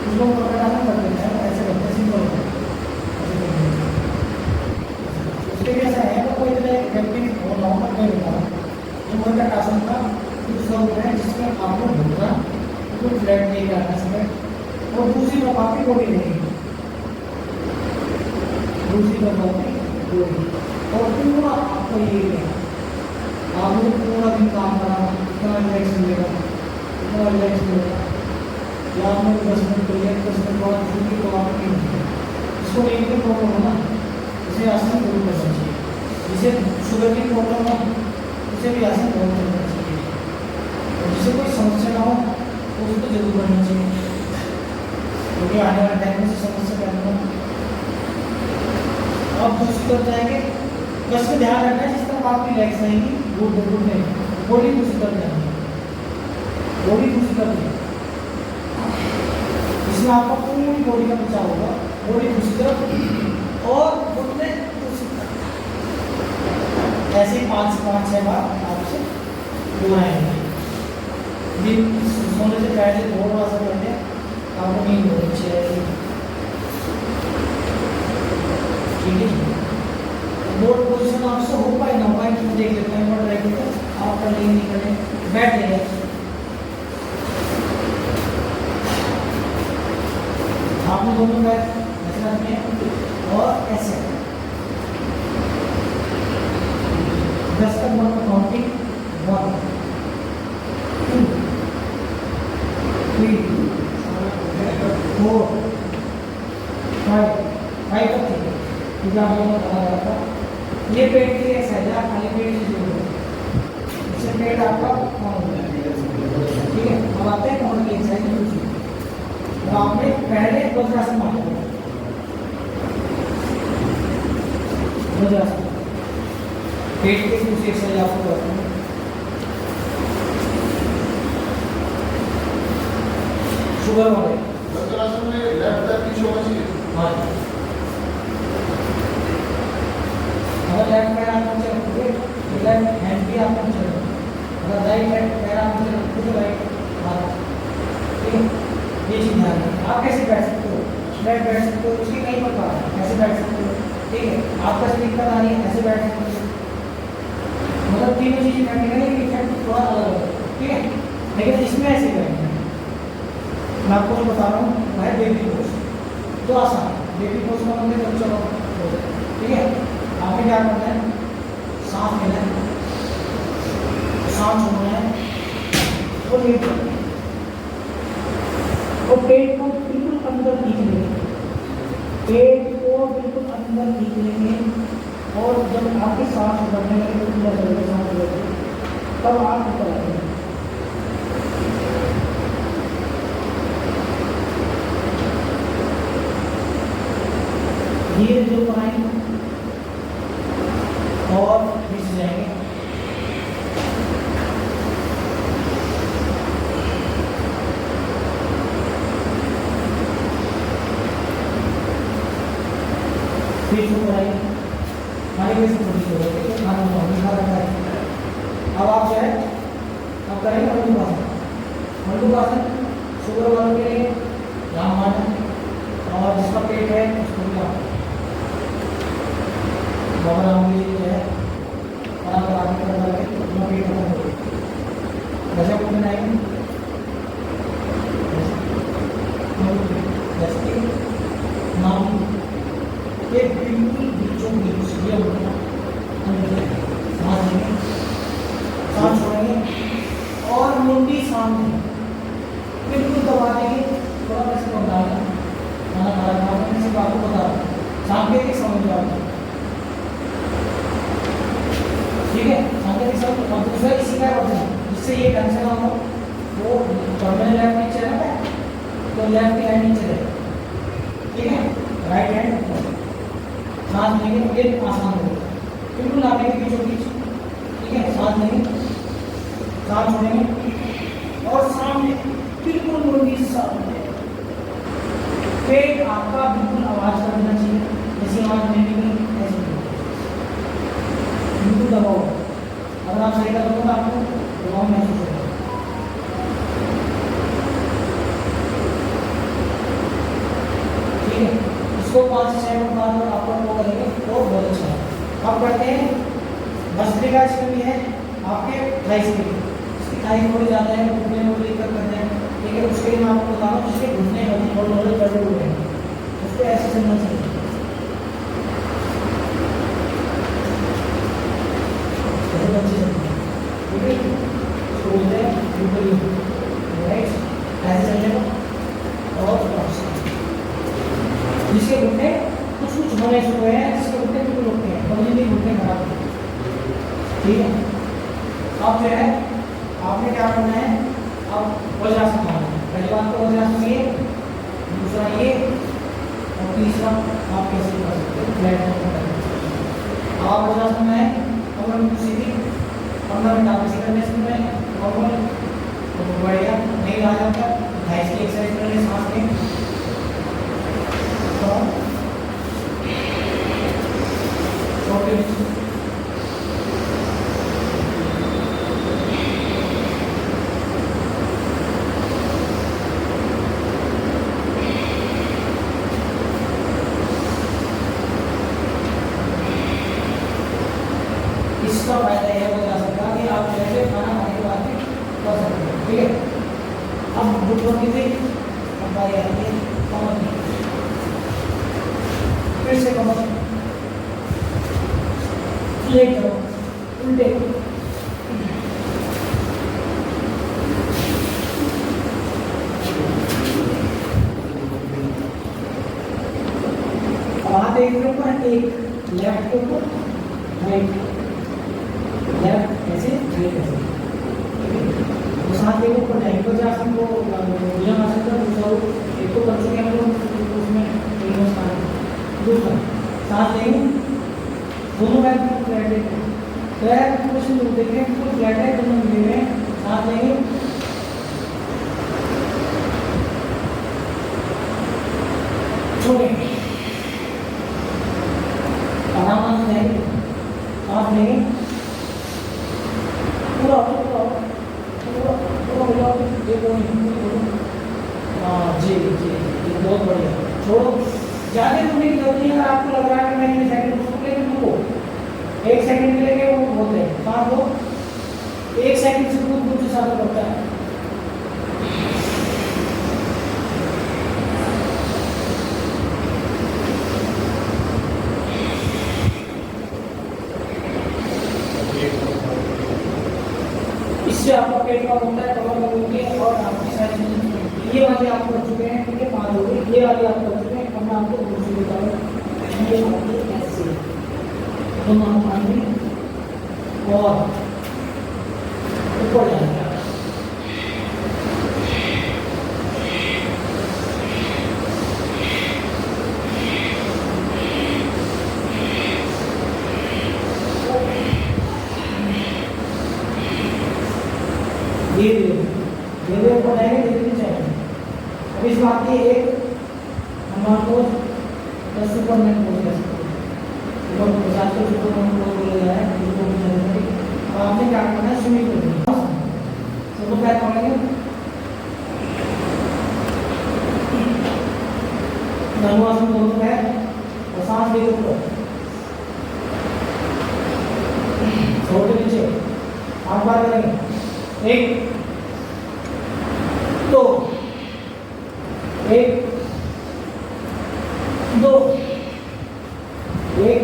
उसको पकड़ आना कर देते हैं, ऐसे करते हैं, सिंपल होता है। उसके भी ऐसा है तो कोई इतना इफेक्टिव और नॉर्मल नहीं होता। जो मोटा आसन था दूसरा होता है जिसमें आपको घुटना बिल्कुल फ्लैट नहीं करना चाहिए और दूसरी तरफ आपकी बॉडी रहेगी, दूसरी तरफ आपकी बॉडी और पूरा आपको ये आपने पूरा दिन काम करा, इतना रिलैक्स मिलेगा, इतना रिलैक्स मिलेगा। या आपने 10 मिनट कर लिया, 10 मिनट बाद छुट्टी तो आप नहीं मिलेगा। इसको एक भी प्रॉब्लम हो ना, इसे आसन जरूर करना चाहिए। जिसे शुगर की प्रॉब्लम हो उसे भी आसन जरूर करना चाहिए, और जिसे कोई समस्या ना हो तो उसको जरूर करना चाहिए, क्योंकि आने वाले टाइम में से समस्या करना। अब दूसरी तरफ जाएंगे, बस में ध्यान रखना है जिस तरह आपकी लेग्स रहेंगी घुटने बॉडी दूसरी तरफ जाएंगे, बॉडी दूसरी तरफ जाएंगे, इसमें आपका पूरी बॉडी का बचाव होगा, बॉडी दूसरी तरफ और घुटने दूसरी तरफ। ऐसे 5 से 6 बार आपसे दोहराएंगे। सोने से पहले बहुत आसन करते हैं, आपको नींद बहुत अच्छी आएगी, ठीक है। बोर्ड पोजीशन आपसे हो पाए ना पाए तो देख लेते हैं, ट्राई करते हैं, आप कर लेंगे नहीं करें, बैठ जाइए। आपने दोनों पैर ऐसे रखने हैं और ऐसे 10 तक काउंटिंग 1 2 3 4 5 तक ठीक है, क्योंकि आप दोनों कहा जा रहा था। ये पेट की एक्सरसाइज है, खाली पेट से जोड़ो, इससे पेट आपका कम हो जाएगा, ठीक है। अब आते हैं कौन की एक्सरसाइज दूसरी। तो आपने पहले वज्रासन माना, वज्रासन पेट की दूसरी एक्सरसाइज आपको करते हैं। शुगर वाले वज्रासन में लेफ्ट पैर पीछे होना चाहिए। हाँ, अगर लेफ्ट पैर आप नीचे रखोगे तो लेफ्ट हैंड भी आप नीचे रखोगे, अगर राइट पैर आप नीचे रखोगे तो राइट हाथ, ठीक है। ये चीज़ ध्यान रखना। आप कैसे बैठ सकते हो, स्ट्रेट बैठ सकते हो, उसकी कई प्रकार है, कैसे बैठ सकते हो, ठीक है। आपका से दिक्कत आ रही है ऐसे बैठ सकते हो, मतलब तीनों चीज़ें प्रैक्टिकली इफेक्ट थोड़ा अलग है, ठीक है। लेकिन इसमें ऐसे बैठना है, मैं आपको जो बता रहा हूँ वो है बेबी पोज, तो आसान बेबी पोज का मतलब बच्चों का, ठीक है। आपने क्या करना है, सांस लेना है, सांस छोड़ना है और लेट जाना है और पेट को बिल्कुल अंदर खींच लेंगे, पेट को बिल्कुल अंदर खींच लेंगे और जब आपकी सांस बढ़ने लगे तो पूरा चलेगा, सांस लेके तब आप ऊपर आएंगे। धीरे धीरे ऊपर आएंगे और नीचे जाएंगे, फिर ऊपर आएंगे, खाने में से थोड़ी सी होगी तो खाना खा रखा है। अब आप जो है अब करेंगे मंडूकासन, शुगर वालों के लिए यहाँ माना, और जिसका पेट है उसको भी आप बाबा राम जी जो है आराम आराम करके अपना पेट खत्म हो गया, वैसे को बनाएंगे जैसे नाम के बिल्कुल बीचों बीच ये होगा, सांस लेंगे, सांस छोड़ेंगे और मुंडी सामने बिल्कुल दबा देंगे, थोड़ा वैसे को डालना, खाना खाना किसी बात को बता सांकेतिक समझ जाओ, ठीक है। सांकेतिक समझ। और दूसरा इसी का वजन जिससे ये टेंशन ना हो, वो टर्मिनल लेफ्ट नीचे रहता है तो लेफ्ट हैंड नीचे रहेगा, ठीक है, राइट हैंड सांस लेंगे, ये आसान होगा, बिल्कुल आपके बीचों बीच, ठीक है। सांस लेंगे, सांस छोड़ेंगे और सामने बिल्कुल मुर्गी सामने। पेट आपका बिल्कुल आवाज करना चाहिए, जैसी आवाज नहीं निकली ऐसे बिल्कुल दबाओ। अगर आप सही करोगे तो आपको दबाव महसूस होगा। ठीक है, इसको 5 से 6 मिनट बाद आप वो करेंगे तो बहुत अच्छा है। अब करते हैं भस्त्रिका। इसमें भी है आपके थाइस के लिए, इसकी थाइस थोड़ी ज़्यादा है, घुटने में थोड़ी दिक्कत करते हैं। ठीक है, उसके लिए मैं आपको बता रहा हूँ, जिसके घुटने में थोड़े दर्द हो रहे हैं उसको ऐसे चलना चाहिए। ठीक है, इसको बोलते हैं यूपरी, राइट, ऐसे चलने को। और जिसके घुटने कुछ होने शुरू हुए हैं, जिसके घुटने बिल्कुल रुकते हैं, कभी भी घुटने खराब नहीं। ठीक है, अब जो है आपने क्या करना है, अब वज्रासन करना है। पहली बात तो वज्रासन ये, दूसरा ये, और तीसरा आप कैसे कर सकते हो, फ्लैट आप वज्रासन में है। अब हम सीधी 15 मिनट आप इसी करने से नॉर्मल तो बढ़िया नहीं रहा जाता। थाइस की एक्सरसाइज करने, सांस लें तो इसका फायदा यह हो जा सकता है कि आप जैसे खाना खाने के बाद में कर सकते हैं। ठीक है, अब घुटनों की भी बारी आती है कमर की। फिर से कमर लेट करो, उल्टे हाथ एक के ऊपर, एक लेफ्ट के ऊपर, राइट लेफ्ट ऐसे, राइट ऐसे। तो साथ एक ऊपर टाइम को जा सकते हो, भुजंग आसन का दूसरा एक तो कर चुके हैं हम लोग, उसमें दूसरा साथ लेंगे, दोनों पैर बिल्कुल फ्लैट है, पैर पोजीशन जो देखें बिल्कुल फ्लैट है, दोनों मिले हुए हैं। साथ लेंगे, छोड़ेंगे, आराम से जाएंगे, सांस लेंगे, पूरा पूरा पूरा पूरा ये जी जी, ये बहुत बढ़िया। छोड़ो, ज़्यादा रुकने की जरूरत नहीं है। अगर आपको लग रहा है कि मैं इतने सेकंड रुक सकते हैं, रुको, 1 सेकंड के लिए वो बहुत है। सांस लो, 1 सेकंड से बहुत दूर से सांस करता है। इससे आपका पेट का होता है, कमर का होती है, और आपकी साइड ये वाले आप कर चुके हैं। ठीक है, 5 हो गए, ये वाले आप कर चुके हैं। अब मैं आपको दूसरी देता हूँ, ये आपकी ऐसे दोनों हम आएंगे और ऊपर जाएंगे। धीरे ऊपर जाएंगे, धीरे जाएंगे। अब इस बात की एक हम आपको 10 सुपरमैन पोज कर सकते हैं, और 50 को सुपरमैन पोज बोला जा रहा है। अब आपने क्या करना है, स्विमिंग करनी है। तो पैर पकड़ेंगे, धनुरासन दोनों पैर, और सांस लेके ऊपर, छोड़ के नीचे, 8 बार करेंगे। 1 2 1 2 1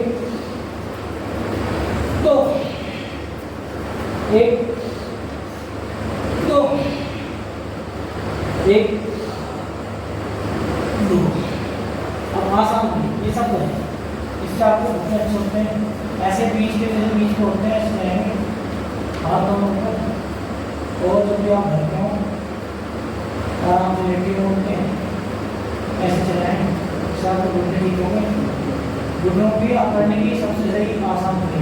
2 1 2 1 2। अब आसान ये सब है, इससे आपको अच्छे होते हैं। ऐसे बीच के बीच में होते हैं, ऐसे रहेंगे हाथ दोनों ऊपर, और जब भी आप भरते हो आराम से लेटे होते हैं, ऐसे चलाएं, इससे आपको घुटने ठीक होंगे। घुटनों की आप करने की सबसे सही आसान है।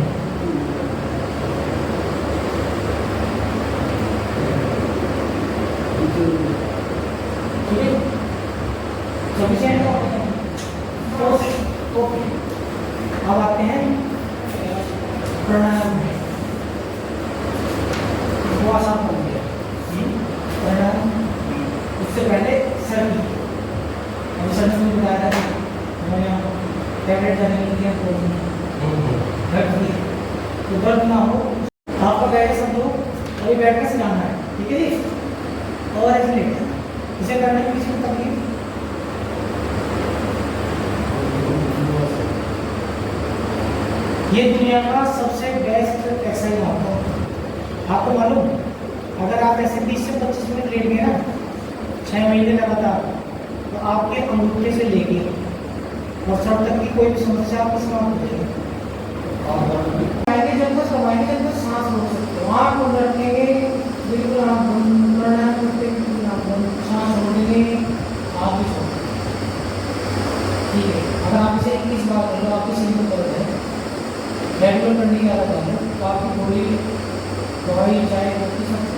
Sufficient okay. अब आते हैं प्राणायाम में, वो आसान हो गया प्राणायाम। उससे पहले सर्दी, अभी सर्दी में बताया था मैंने आपको टैबलेट जाने के लिए तो दर्द ना हो। आपका बैठ समझो अभी बैठकर सिखाना है, ठीक है जी। और एक्सलेट इसे करने की किसी को तकलीफ, ये दुनिया का सबसे बेस्ट एक्सरसाइज आपको मालूम। अगर आप ऐसे 20 से 25 मिनट लेट गए ना 6 महीने लगातार, तो आपके अंगूठे से लेके और सर तक की कोई भी समस्या आपको समाप्त हो जाएगी। जब तक कमाएंगे जब तक सांस रोक सकते हो, आँख बंद रखेंगे, बिल्कुल आँख बंद, प्राणायाम करते हैं बिल्कुल आँख बंद, सांस रोकेंगे, आप भी सो। ठीक है, अगर आप इसे 21 बार कर लो, आपकी सीधी कर रहे हैं, रेगुलर करने की आदत है तो आपकी थोड़ी दवाई चाहे रोटी सकते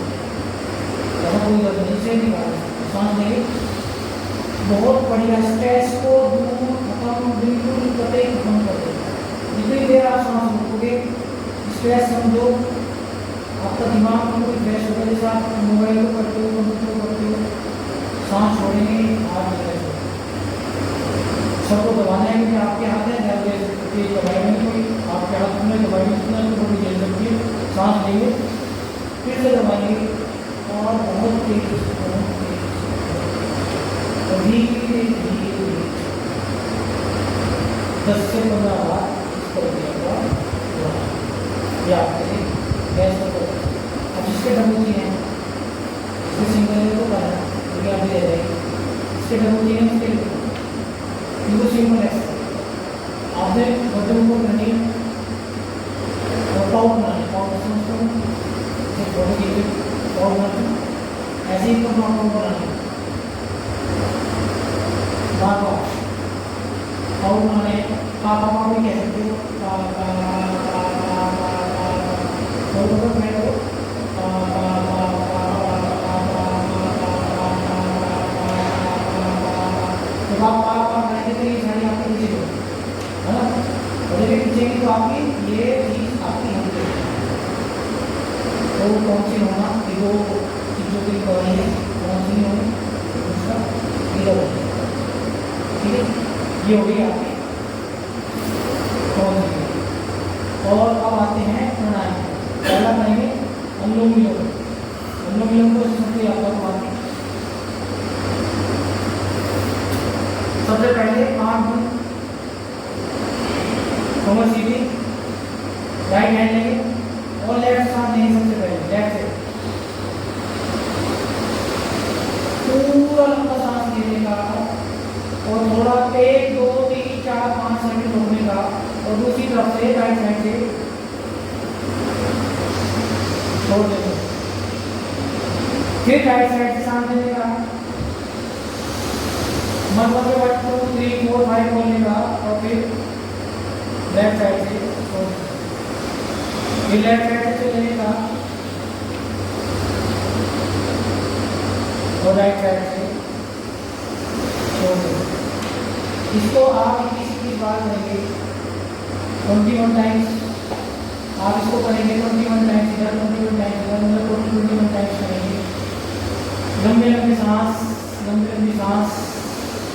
ऐसा कोई गलत नहीं, इसे नहीं करना, सांस लेंगे बहुत बढ़िया, स्ट्रेस को दूर खत्म, बिल्कुल कतई खत्म कर देगा। जितनी देर आप सांस रोकोगे, स्ट्रेस समझो, आपका दिमाग बिल्कुल फ्रेश होगा। जैसे आप मोबाइल को करते हो, कंप्यूटर को करते हो, सांस छोड़ेंगे आप फ्रेश हो। सबको दबाना है क्योंकि आपके हाथ में दवाई में कोई आपके हाथ में दवाई में कितना तो थोड़ी देर सकती है। सांस लेंगे, फिर से दबाएंगे और बहुत तेज धीरे धीरे 10 से 15 बार इस प्रक्रिया का या आपके गैस को। अब जिसके डबूची हैं इसके सिंगल को करना क्योंकि आप ले जाएंगे, इसके डबूची हैं इसके लिए इनको सिंपल है। आपने बटन को करनी और पाउड बनानी, पाउड थोड़ी चीज़ें पाउड बनानी, ऐसे ही तो पाउड बनानी बार बार पाउड बनाने पापा भी कह सकते हो जब आप बनाएंगे तो ये सारी आपकी चीज़ है ना, और जब पीछे तो आपकी ये चीज़ आपकी होगी। तो कौन सी होना कि वो चीज़ों की करेंगे, कौन सी होगी उसका हीरा होगी। ठीक है, ये हो गई आपकी कौन सी। और अब आते हैं प्राणायाम। पहला करेंगे अनुलोम विलोम। अनुलोम विलोम को सबसे आपका बात सबसे पहले आँख बंद, कमर सीधी, राइट हैंड लेंगे और लेफ्ट साथ लेंगे। सबसे पहले लेफ्ट से पूरा लंबा सांस लेने का और थोड़ा 1 2 3 4 5 सेकंड रोकने का, और दूसरी तरफ से राइट साइड से छोड़ देंगे। फिर राइट साइड से सांस लेने का, मतलब 1 2 3 4 5 बोलने का, और फिर लेफ्ट साइड से छोड़ देंगे। फिर लेफ्ट साइड से लेने का और राइट साइड से छोड़ देंगे। इसको आप 21 बार करेंगे 21 टाइम्स। आप इसको करेंगे 21 टाइम्स इधर, 21 टाइम्स इधर, मतलब 21 टाइम्स करेंगे। लंबे लंबे सांस, लंबी लंबी सांस,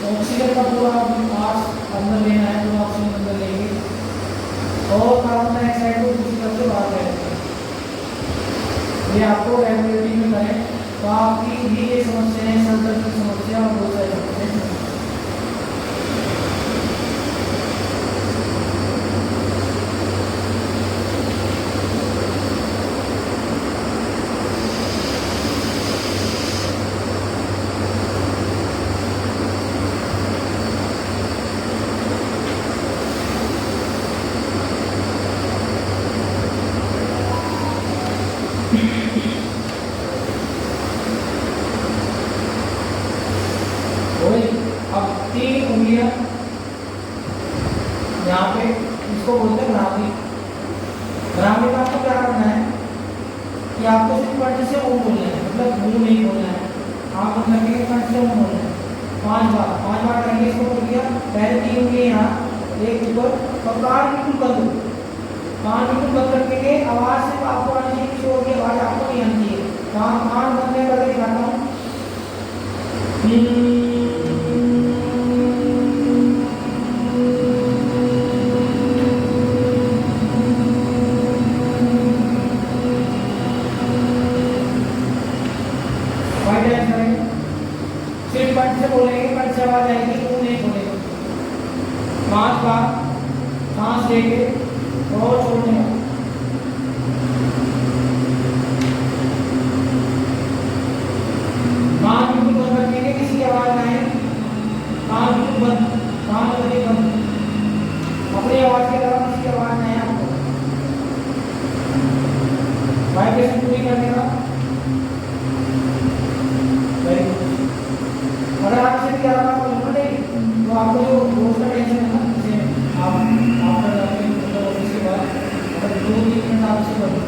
ऑक्सीजन का पूरा सांस अंदर लेना है तो ऑक्सीजन अंदर लेंगे और कार्बन डाइऑक्साइड को दूसरी तरफ से बाहर करेंगे। ये आपको रेगुलेटरी में करें तो आपकी भी ये समस्याएं, सर दर्द की समस्या और बहुत सारी समस्याएं। अब 3 उंगलियां यहाँ पे, इसको बोलते हैं भ्रामरी। भ्रामरी का आपको क्या करना है कि आपको सिर्फ कंठ से ओम बोलना है, मतलब मुंह नहीं बोलना है, आँख बंद करके कंठ से ओम बोलना है। पांच बार करेंगे इसको बोल दिया। पहले 3 उंगली यहाँ, एक ऊपर, और कान बिल्कुल बंद, कान बिल्कुल बंद रखेंगे। आवाज सिर्फ आपको आनी चाहिए, किसी और की आवाज आपको नहीं आनी चाहिए। कान बंद करके दिखाता हूँ। सिर्फ कंठ से बोलेंगे, कंठ से आवाज आएगी, मुंह नहीं खोलेंगे। 5 बार सांस लेके और छोड़ने का। कान बिल्कुल बंद रखेंगे, किसी की आवाज ना आए। कान बिल्कुल बंद, कान बंद बंद, अपनी आवाज के अलावा किसी की आवाज ना आए आपको। वाइब्रेशन पूरी करने का। अगर आप इसे क्या रहा हो तो आपको जो रोज का टेंशन है ना, जैसे आप आफ्टर मतलब ऑफिस के बाद अगर 2-3 मिनट आप इसे करो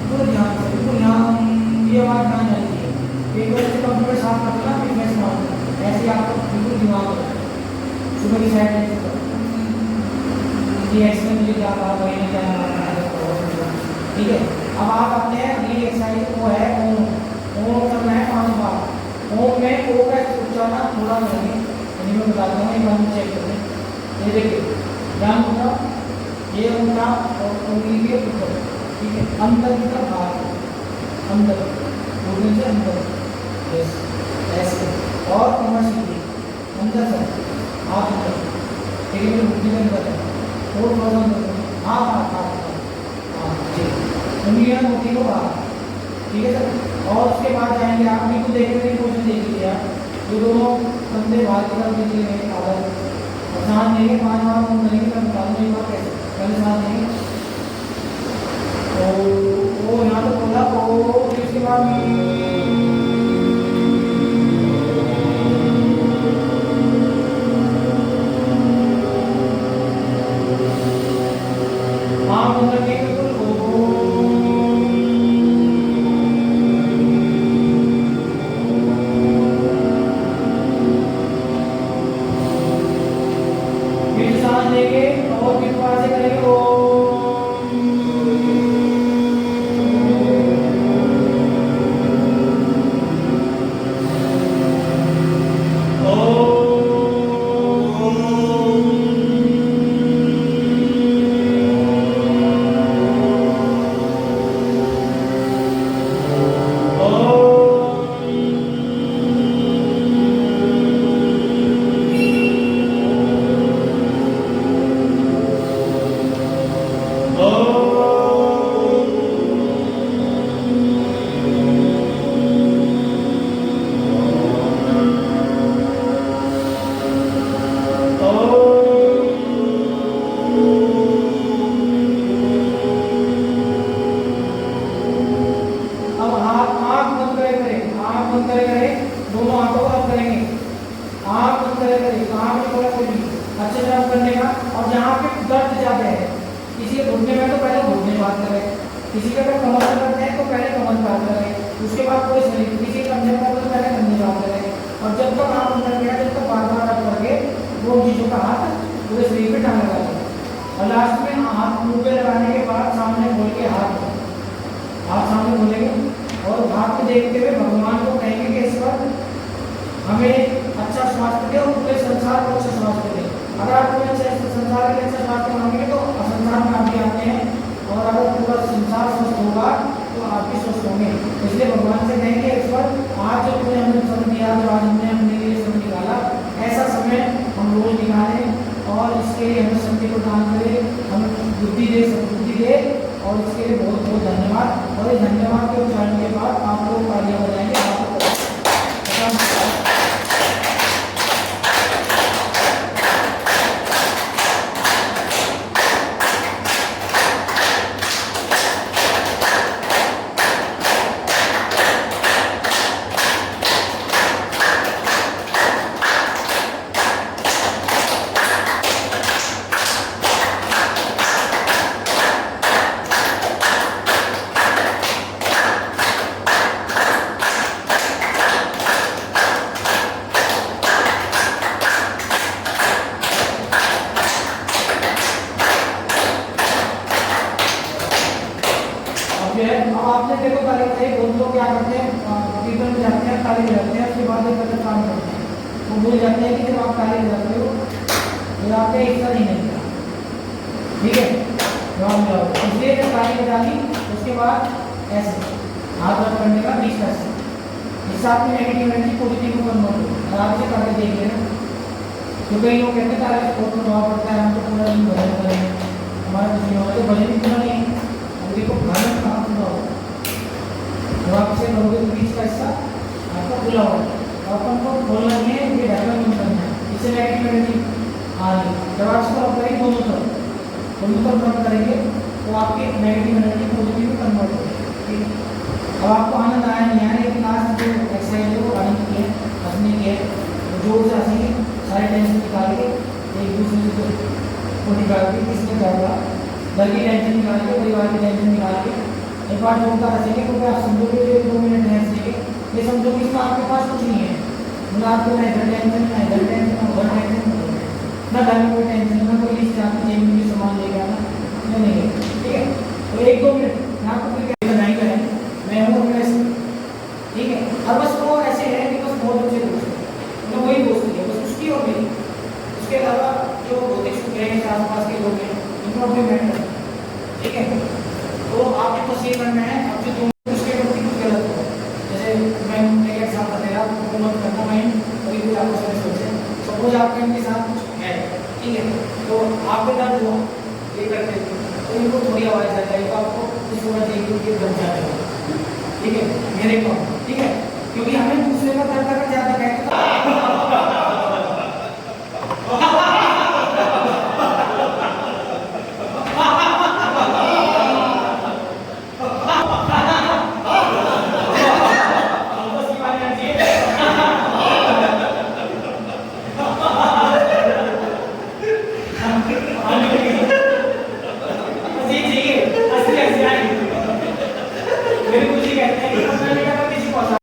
तो ध्यान से बिल्कुल यहाँ ये आवाज़ ना जानी चाहिए। एक बार से कंप्यूटर साफ कर देना, फिर मैं मारना, ऐसे आपको बिल्कुल दिमाग हो सुबह की साइड ये एक्सप्लेन मुझे क्या कहा मैंने क्या कहा, ठीक है। अब आप अपने अगली एक्सरसाइज वो है ओम करना है 5 बार। ओम में ओ का उच्चारण थोड़ा करेंगे, यानी मैं बताता हूँ, एक बार चेक करें। ये देखिए ध्यान होगा, ये उंगला और उंगली के ऊपर, ठीक है, अंदर की तरफ बाहर, अंदर उंगली से अंदर, यस ऐसे, और कमर सीधी अंदर से हाथ अंदर, ठीक है, उंगली के अंदर है और थोड़ा अंदर, हाँ हाँ हाँ हाँ ठीक, उंगलियाँ होती है बाहर, ठीक है सर। और उसके बाद जाएंगे आप बिल्कुल देखने की कोशिश देखिए आप, जो दोनों कंधे बाहर की तरफ देखिए आदत, और सांस लेंगे 5 बार हम करेंगे, मैं बता दूँ एक बार कैसे। पहले सांस लेंगे ओ यहाँ तो बोला ओ, फिर उसके बाद हाँ बंद रखेंगे बिल्कुल किसी का अगर कमर में दर्द है तो पहले कमर पे हाथ लगाएं, उसके बाद पूरे शरीर, किसी के कंधे पर तो पहले कंधे पे हाथ लगाएं, और जब तक आप अंदर गया जब तक बार बार आप करके वो चीज़ों का हाथ पूरे शरीर पे टांग लगा दें। और लास्ट में हाथ मुंह पे लगाने के बाद सामने खोल के हाथ सामने खोलेंगे और हाथ को देखते हुए भगवान को कहेंगे कि ईश्वर हमें अच्छा स्वास्थ्य दे और पूरे संसार को अच्छा स्वास्थ्य दे। अगर आप पूरे संसार के लिए अच्छा स्वास्थ्य मांगेंगे तो संसार में आप भी आते हैं, और अगर पूरा संसार स्वस्थ होगा तो आप भी स्वस्थ होंगे। इसलिए भगवान से कहेंगे ईश्वर आज जो तुमने हमें समय दिया, जो आज हमने अपने लिए समय निकाला, ऐसा समय हम रोज निकालें और इसके लिए हमें शक्ति प्रदान करे, हमें बुद्धि दे, सद्बुद्धि दे, और इसके लिए बहुत बहुत धन्यवाद। और इस धन्यवाद के उच्चारण के बाद आप लोग तालियां बजाएंगे। जो है अब आपने देखो तारीख है बहुत लोग क्या करते हैं कीर्तन में जाते हैं तारीख जाते हैं उसके बाद एक गलत काम करते हैं वो भूल जाते हैं कि जब आप तारीख जाते हो तो आपका हिस्सा नहीं मिलता ठीक है जवाब जाओ इसलिए जब तारीख डाली उसके बाद ऐसे हाथ रब करने का 20 पैसे इससे आपकी नेगेटिव एनर्जी पॉजिटिव में कन्वर्ट हो और आप इसे करके देख लेना तो कई लोग कहते हैं तारीख बहुत प्रभाव पड़ता है हम तो पूरा दिन भजन करेंगे हमारा कुछ नहीं होगा तो भजन भी पूरा नहीं है देखो भजन कहाँ पूरा होगा जब आप इसे करोगे तो बीच का हिस्सा आपका खुला होगा तो अपन को खोलना नहीं है ये ढक्कन बंद करना है इससे नेगेटिव एनर्जी आ रही है जब आप इसको करेंगे दोनों तरफ बंद करेंगे तो आपकी नेगेटिव एनर्जी पॉजिटिव में कन्वर्ट होगी ठीक है अब आपको आनंद आया नहीं आया लेकिन आज जो एक्सरसाइज है वो आनंद की है हंसने की है तो जोर से हंसेंगे सारे टेंशन निकाल के एक दूसरे से वो निकाल के किसने जाएगा घर की टेंशन निकाल के परिवार की टेंशन निकाल के एक बार जोड़ता हंसेंगे क्योंकि आप समझोगे कि 2 मिनट में हंसेंगे ये समझो कि इसमें आपके पास कुछ नहीं है मतलब आपको ना इधर टेंशन ना इधर टेंशन ना उधर टेंशन ना घर में कोई टेंशन ना कोई लिस्ट आपकी जेब में सामान लेके आना नहीं ठीक है तो 1-2 मिनट मैं आपको फिर नहीं करें मैं हूँ अपने ठीक है और बस वो ऐसे है कि बस बहुत अच्छे दोस्त है मतलब वही दोस्ती है बस उसकी और मेरी उसके अलावा जो भौतिक सुख है आसपास के लोग हैं इनको अपने मैटर ठीक है तो आपको बस ये करना है अब जो तुम उसके प्रति कुछ गलत हो जैसे मैं एक एग्जाम्पल दे रहा हूँ आपको मत करना मैं कभी भी आपको समझ सोचे सपोज आपका इनके साथ कुछ है ठीक है तो आपके दर्द हुआ ये करते तो इनको थोड़ी आवाज़ आ जाएगी तो आपको कुछ होना चाहिए कि बन जाएगा ठीक है मेरे को ठीक है क्योंकि हमें दूसरे का दर्द अगर ज़्यादा कहते